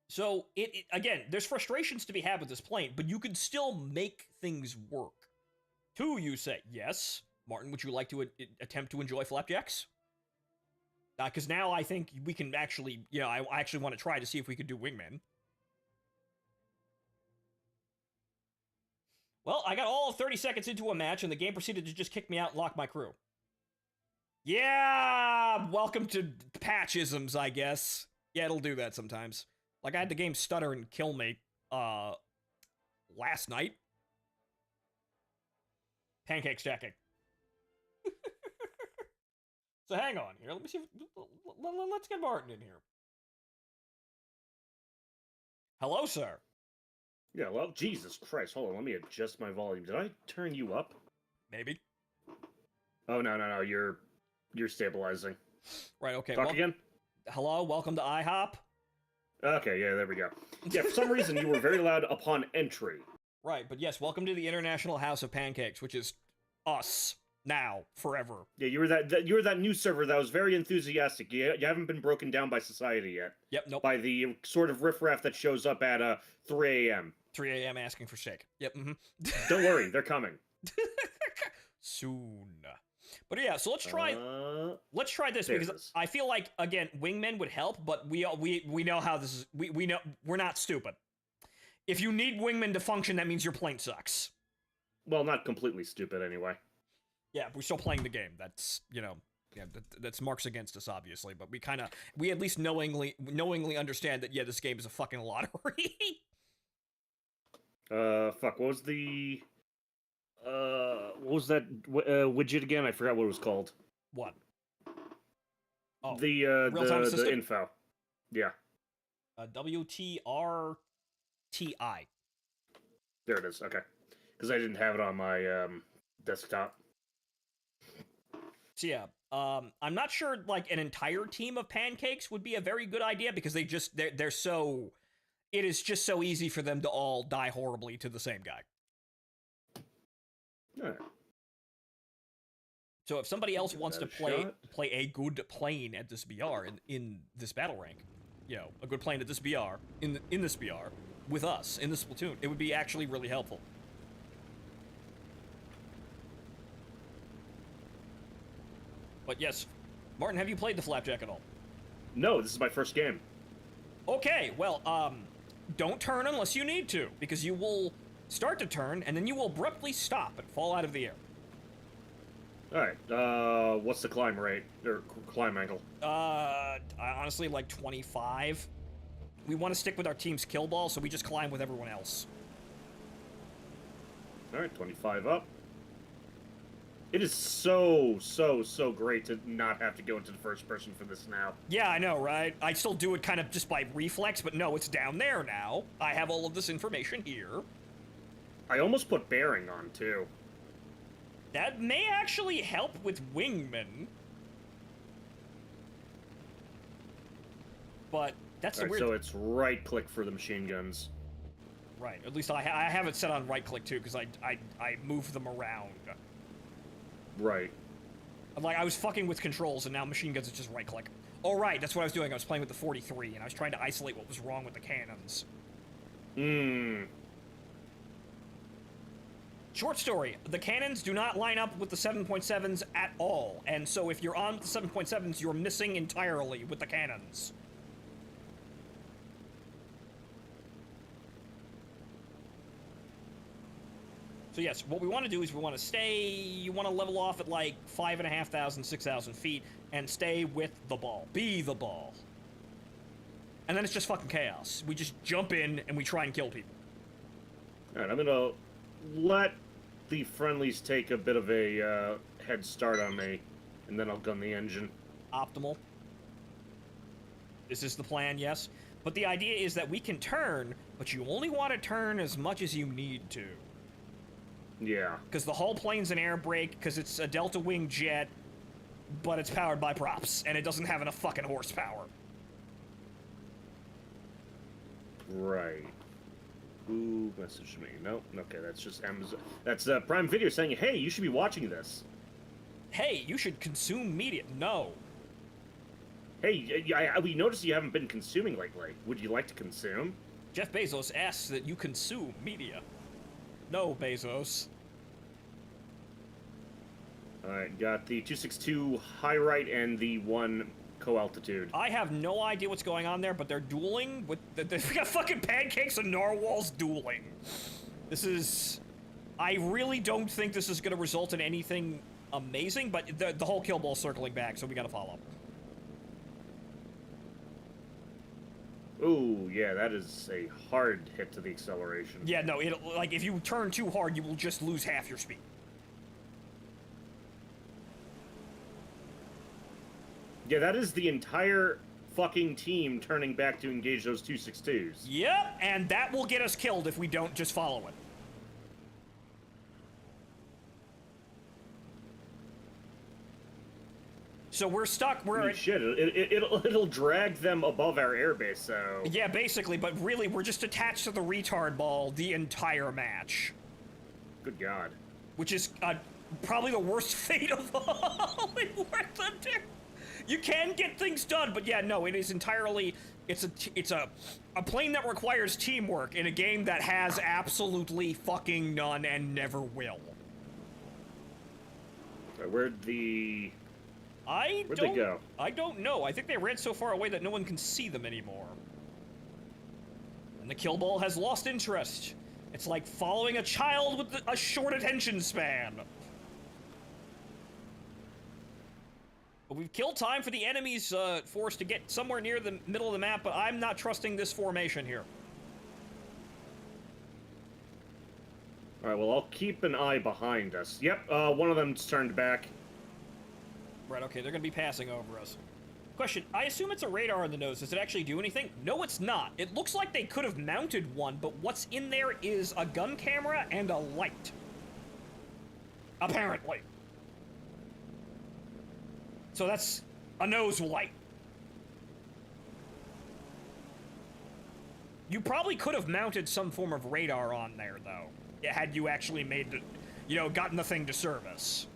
So, again, there's frustrations to be had with this plane, but you can still make things work. 2, you say, yes. Martin, would you like to attempt to enjoy Flapjacks? Because now I think we can actually, you know, I actually want to try to see if we could do Wingman. Well, I got all of 30 seconds into a match, and the game proceeded to just kick me out and lock my crew. Yeah! Welcome to patchisms, I guess. Yeah, it'll do that sometimes. Like, I had the game stutter and kill me, last night. Pancake stacking. So hang on here. Let me see. Let's get Martin in here. Hello, sir. Yeah, well, Jesus Christ. Hold on, let me adjust my volume. Did I turn you up? Maybe. Oh, no. You're stabilizing. Right, okay. Talk again? Hello, welcome to IHOP. Okay, yeah, there we go. Yeah, for some reason you were very loud upon entry. Right, but yes, welcome to the International House of Pancakes, which is us now, forever. Yeah, you were that new server that was very enthusiastic. You haven't been broken down by society yet. Yep, nope. By the sort of riffraff that shows up at 3 a.m. 3 a.m. asking for steak. Yep, Don't worry, they're coming. Soon. But yeah, so let's try this because is. I feel like again wingmen would help, but we know how this is. We know we're not stupid. If you need wingmen to function, that means your plane sucks. Well, not completely stupid anyway. Yeah, we're still playing the game. That's that's marks against us obviously, but we at least knowingly understand that this game is a fucking lottery. Fuck. What was that widget again? I forgot what it was called. What? Oh, The info. Yeah. WTRTI. There it is. Okay. Because I didn't have it on my desktop. So yeah, I'm not sure like an entire team of pancakes would be a very good idea because they're so. It is just so easy for them to all die horribly to the same guy. All right. So if somebody else wants to shot. play a good plane at this BR in this battle rank, a good plane at this BR in this BR with us in this platoon, it would be actually really helpful. But yes, Martin, have you played the Flapjack at all? No, this is my first game. Okay, well, don't turn unless you need to, because you will start to turn, and then you will abruptly stop and fall out of the air. Alright, what's the climb rate? Or climb angle? Honestly, like 25. We want to stick with our team's kill ball, so we just climb with everyone else. Alright, 25 up. It is so great to not have to go into the first person for this now. Yeah, I know, right? I still do it kind of just by reflex, but no, it's down there now. I have all of this information here. I almost put bearing on, too. That may actually help with wingmen. But that's the weird... So it's right-click for the machine guns. Right, at least I have it set on right-click, too, because I move them around. Right. Like, I was fucking with controls, and now machine guns is just right-click. Oh, right, that's what I was doing. I was playing with the 43, and I was trying to isolate what was wrong with the cannons. Short story, the cannons do not line up with the 7.7s at all, and so if you're on the 7.7s, you're missing entirely with the cannons. So yes, what we want to do is you want to level off at like 5,500, 6,000 feet, and stay with the ball. Be the ball. And then it's just fucking chaos. We just jump in and we try and kill people. Alright, I'm gonna let the friendlies take a bit of a head start on me, and then I'll gun the engine. Optimal. This is the plan, yes. But the idea is that we can turn, but you only want to turn as much as you need to. Yeah. Because the whole plane's an air brake, because it's a Delta Wing jet, but it's powered by props, and it doesn't have enough fucking horsepower. Right. Who messaged me? Nope. Okay, that's just Amazon. That's Prime Video saying, hey, you should be watching this. Hey, you should consume media. No. Hey, we noticed you haven't been consuming lately. Would you like to consume? Jeff Bezos asks that you consume media. No, Bezos. Alright, got the 262 high right and the 1 co-altitude. I have no idea what's going on there, but they're dueling with... They've got fucking pancakes and narwhals dueling. This is... I really don't think this is going to result in anything amazing, but the whole kill ball's circling back, so we gotta follow. Ooh, yeah, that is a hard hit to the acceleration. Yeah, no, like, if you turn too hard, you will just lose half your speed. Yeah, that is the entire fucking team turning back to engage those 262s. Yep, and that will get us killed if we don't just follow it. So we're stuck. Holy shit! It'll drag them above our airbase. So yeah, basically. But really, we're just attached to the retard ball the entire match. Good God. Which is probably the worst fate of all in War Thunder. You can get things done, but yeah, no, it is entirely. It's a plane that requires teamwork in a game that has absolutely fucking none and never will. Where'd they go? I don't know. I think they ran so far away that no one can see them anymore. And the kill ball has lost interest. It's like following a child with a short attention span. But we've killed time for the enemy's force to get somewhere near the middle of the map, but I'm not trusting this formation here. Alright, well, I'll keep an eye behind us. Yep, one of them's turned back. Right, okay, they're gonna be passing over us. Question, I assume it's a radar on the nose. Does it actually do anything? No, it's not. It looks like they could have mounted one, but what's in there is a gun camera and a light. Apparently. So that's a nose light. You probably could have mounted some form of radar on there, though, had you actually made the, you know, gotten the thing to service.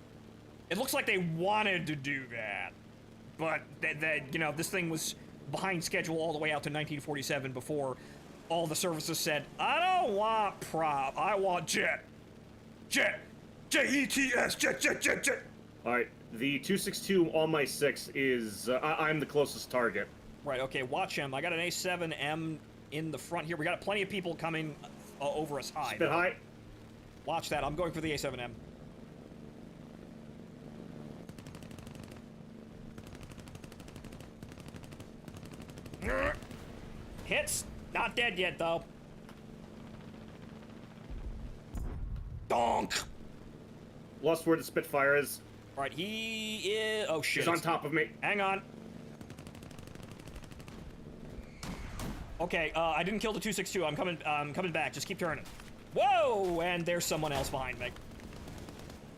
It looks like they wanted to do that, but you know, this thing was behind schedule all the way out to 1947 before all the services said, I don't want prop, I want jet. Jet. J-E-T-S, jet, jet, jet, jet. Alright, the 262 on my 6 is, I'm the closest target. Right, okay, watch him. I got an A7M in the front here. We got plenty of people coming over us high. Spit high. Watch that, I'm going for the A7M. Hits. Not dead yet, though. Donk! Lost where the Spitfire is. Alright, he is... Oh, shit. He's on top of me. Hang on. Okay, I didn't kill the 262. I'm coming back. Just keep turning. Whoa! And there's someone else behind me.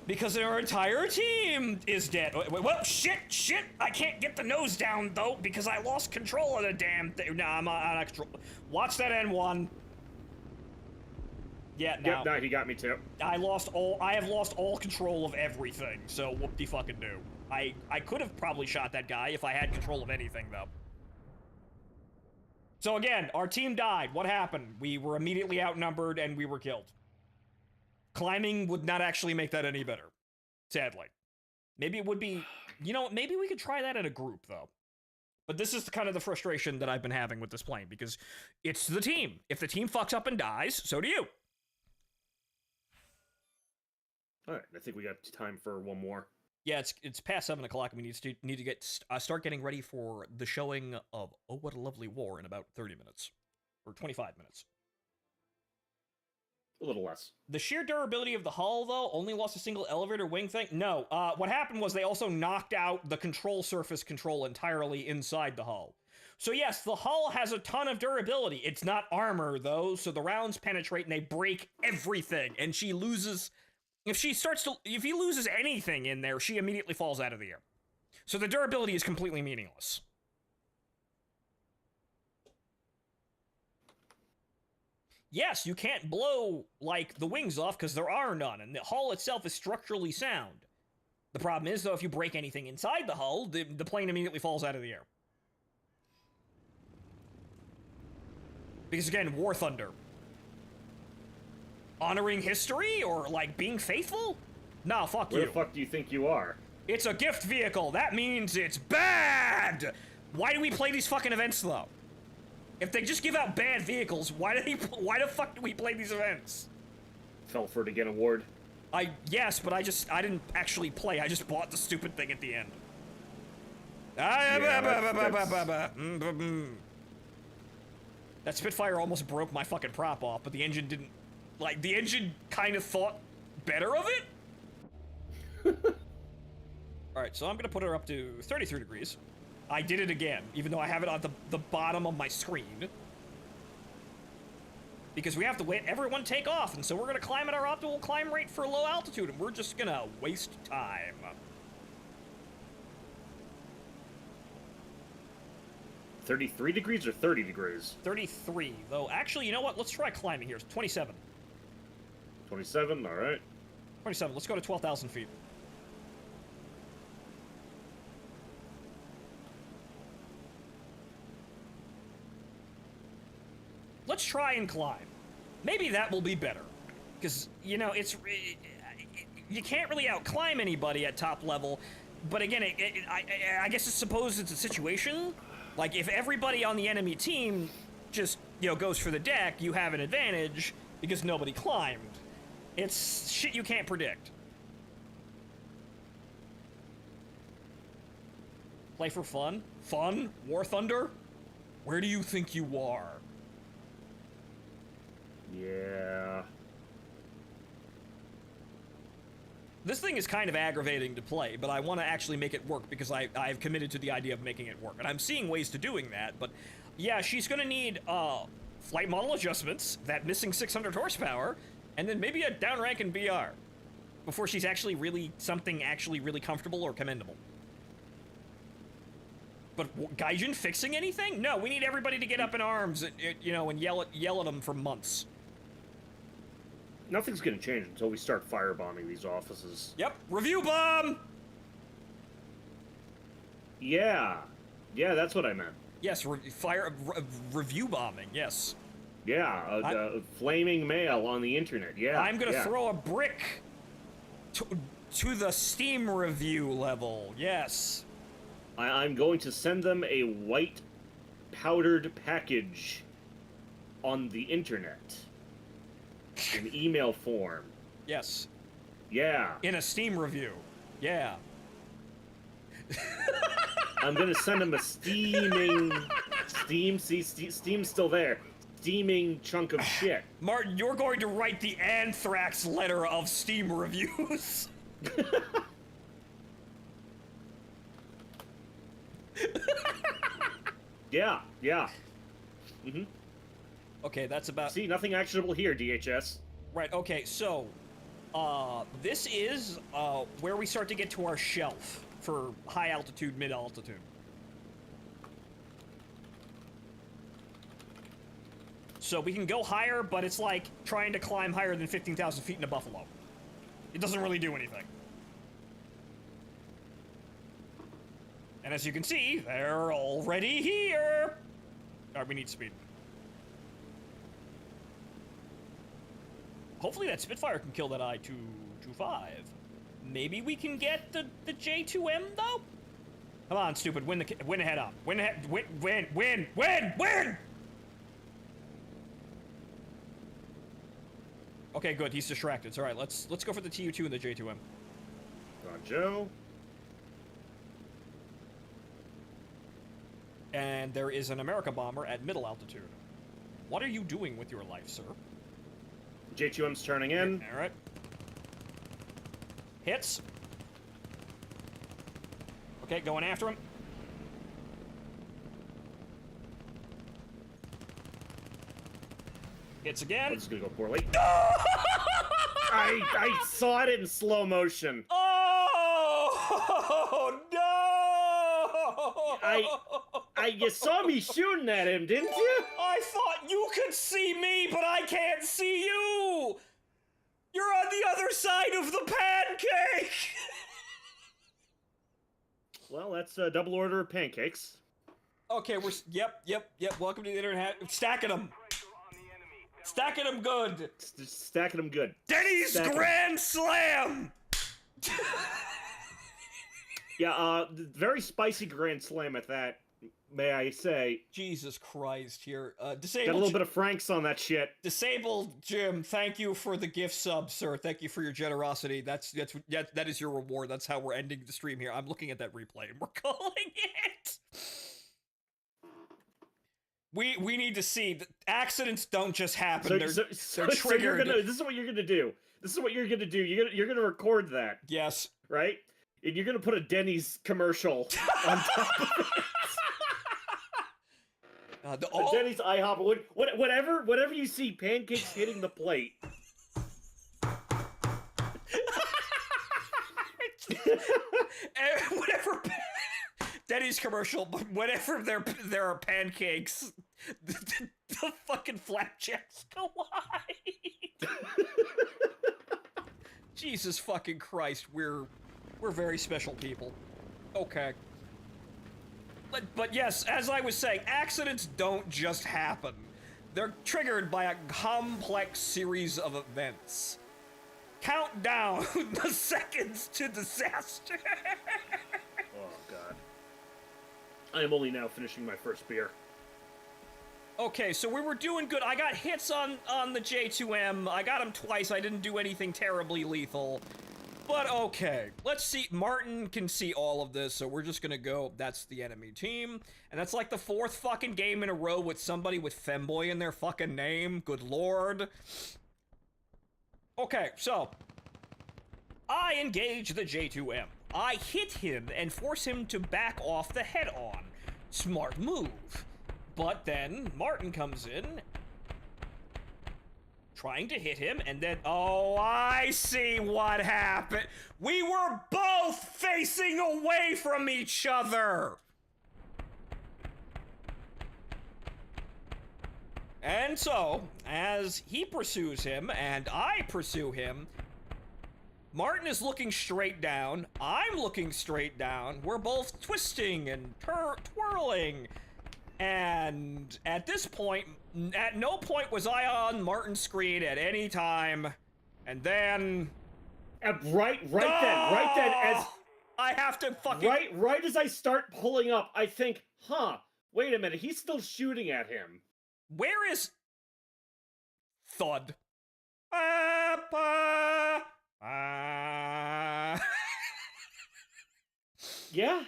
Because our entire team is dead. Whoa, shit, shit! I can't get the nose down, though, because I lost control of the damn thing. Nah, I'm out of control. Watch that N1. Yeah, no. Yep, no, he got me too. I have lost all control of everything, so whoop-de-fucking-do. I could have probably shot that guy if I had control of anything, though. So again, our team died. What happened? We were immediately outnumbered, and we were killed. Climbing would not actually make that any better, sadly. Maybe it would be... You know, maybe we could try that in a group, though. But this is kind of the frustration that I've been having with this plane, because it's the team. If the team fucks up and dies, so do you. Alright, I think we got time for one more. Yeah, it's past 7 o'clock, and we need to get start getting ready for the showing of Oh What a Lovely War in about 30 minutes. Or 25 minutes. A little less. The sheer durability of the hull, though, only lost a single elevator wing thing? No. What happened was they also knocked out the control surface control entirely inside the hull. So yes, the hull has a ton of durability. It's not armor, though, so the rounds penetrate and they break everything, and she loses... If he loses anything in there, she immediately falls out of the air. So the durability is completely meaningless. Yes, you can't blow, like, the wings off because there are none, and the hull itself is structurally sound. The problem is, though, if you break anything inside the hull, the plane immediately falls out of the air. Because, again, War Thunder. Honoring history, or, like, being faithful? No, fuck you. Where the fuck do you think you are? It's a gift vehicle. That means it's bad! Why do we play these fucking events, though? If they just give out bad vehicles, why the fuck do we play these events? Fell for it to get an award. Yes, but I didn't actually play. I just bought the stupid thing at the end. That Spitfire almost broke my fucking prop off, but the engine didn't... Like, the engine kind of thought better of it? Alright, so I'm gonna put her up to 33 degrees. I did it again, even though I have it on the bottom of my screen. Because we have to wait everyone take off, and so we're gonna climb at our optimal climb rate for low altitude, and we're just gonna waste time. 33 degrees or 30 degrees? 33, though. Actually, you know what? Let's try climbing here. It's 27. 27, alright. 27. Let's go to 12,000 feet. Let's try and climb. Maybe that will be better. Because, you know, you can't really out-climb anybody at top level. But again, I guess it's suppose it's a situation. Like, if everybody on the enemy team just, you know, goes for the deck, you have an advantage because nobody climbed. It's shit you can't predict. Play for fun? Fun? War Thunder? Where do you think you are? Yeah. This thing is kind of aggravating to play, but I want to actually make it work because I've committed to the idea of making it work. And I'm seeing ways to doing that, but yeah, she's going to need flight model adjustments, that missing 600 horsepower, and then maybe a down rank in BR before she's actually really comfortable or commendable. But Gaijin fixing anything? No, we need everybody to get up in arms, you know, and yell at them for months. Nothing's gonna change until we start firebombing these offices. Yep, review bomb! Yeah. Yeah, that's what I meant. Yes, review bombing, yes. Yeah, flaming mail on the internet, yeah. I'm gonna throw a brick to the Steam review level, yes. I'm going to send them a white powdered package on the internet. In email form. Yes. Yeah. In a Steam review. Yeah. I'm gonna send them a steaming... Steam's still there. Steaming chunk of shit. Martin, you're going to write the anthrax letter of Steam reviews. Yeah. Mm-hmm. Okay, that's about... See, nothing actionable here, DHS. Right, okay, so... this is, where we start to get to our shelf for high altitude, mid altitude. So we can go higher, but it's like trying to climb higher than 15,000 feet in a buffalo. It doesn't really do anything. And as you can see, they're already here! Alright, we need speed. Hopefully that Spitfire can kill that I-225. Maybe we can get the J2M, though? Come on, stupid, win the head up. Win! Okay, good, he's distracted. It's alright, let's go for the TU-2 and the J2M. Joe. And there is an America bomber at middle altitude. What are you doing with your life, sir? J2M's turning in. All right. Hits. Okay, going after him. Hits again. This is gonna go poorly. I saw it in slow motion. Oh no! You saw me shooting at him, didn't you? I thought you could see me, but I can't see you! You're on the other side of the pancake! Well, that's a double order of pancakes. Okay, yep, welcome to the internet. Stacking them. Stacking them good. Stacking them good. Denny's Grand Slam! Yeah, very spicy Grand Slam at that, may I say. Jesus Christ, here. Disabled. Got a little bit of Franks on that shit. Disabled Jim, thank you for the gift sub, sir. Thank you for your generosity. That is your reward. That's how we're ending the stream here. I'm looking at that replay and we're calling it. We need to see that accidents don't just happen. They're triggered. This is what you're gonna do. This is what you're gonna do. You're gonna record that. Yes. Right? And you're gonna put a Denny's commercial on top of it. Denny's IHOP. Whatever you see pancakes hitting the plate. Whatever. Denny's commercial, but whenever there are pancakes, the fucking flapjacks collide. Jesus fucking Christ, we're very special people. Okay. But yes, as I was saying, accidents don't just happen. They're triggered by a complex series of events. Count down the seconds to disaster. Oh, God. I am only now finishing my first beer. Okay, so we were doing good. I got hits on the J2M. I got him twice. I didn't do anything terribly lethal. But okay, let's see. Martin can see all of this, so we're just gonna go. That's the enemy team. And that's like the 4th fucking game in a row with somebody with femboy in their fucking name. Good lord. Okay, so I engage the J2M. I hit him and force him to back off the head-on. Smart move. But then Martin comes in, trying to hit him, and then, oh, I see what happened. We were both facing away from each other. And so, as he pursues him and I pursue him, Martin is looking straight down, I'm looking straight down, we're both twisting and twirling. And at this point, at no point was I on Martin's screen at any time. And then... Right then, as... I have to fucking... Right as I start pulling up, I think, huh, wait a minute, he's still shooting at him. Where is... Thud. Yeah.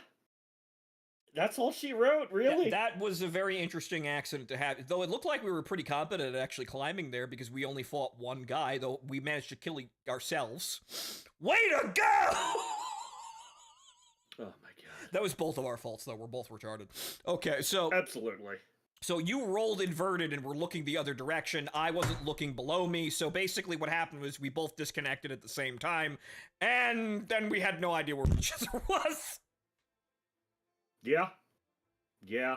That's all she wrote, really? That was a very interesting accident to have. Though it looked like we were pretty competent at actually climbing there because we only fought one guy, though we managed to kill ourselves. Way to go! Oh my god. That was both of our faults, though. We're both retarded. Okay, so... Absolutely. So you rolled inverted and were looking the other direction. I wasn't looking below me, so basically what happened was we both disconnected at the same time, and then we had no idea where each other was. Yeah. Yeah.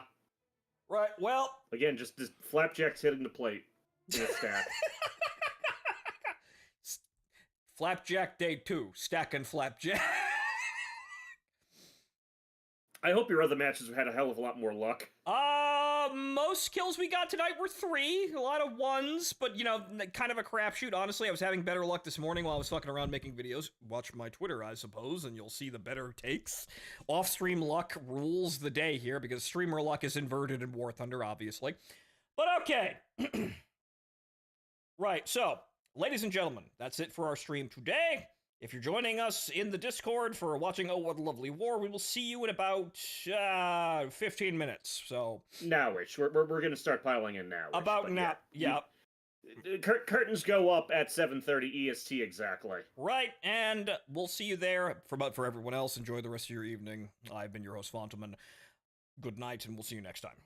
Right, well... Again, just flapjacks hitting the plate in a stack. Flapjack day 2. Stacking flapjack. I hope your other matches had a hell of a lot more luck. Most kills we got tonight were 3. A lot of 1s, but, you know, kind of a crapshoot. Honestly, I was having better luck this morning while I was fucking around making videos. Watch my Twitter, I suppose, and you'll see the better takes. Off-stream luck rules the day here, because streamer luck is inverted in War Thunder, obviously. But okay. Right, so, ladies and gentlemen, that's it for our stream today. If you're joining us in the Discord for watching Oh What a Lovely War, we will see you in about 15 minutes. So nowish. We're going to start piling in now. About now, yeah. Curtains go up at 7:30 EST exactly. Right, and we'll see you there. For everyone else, enjoy the rest of your evening. I've been your host, Fontaman. Good night, and we'll see you next time.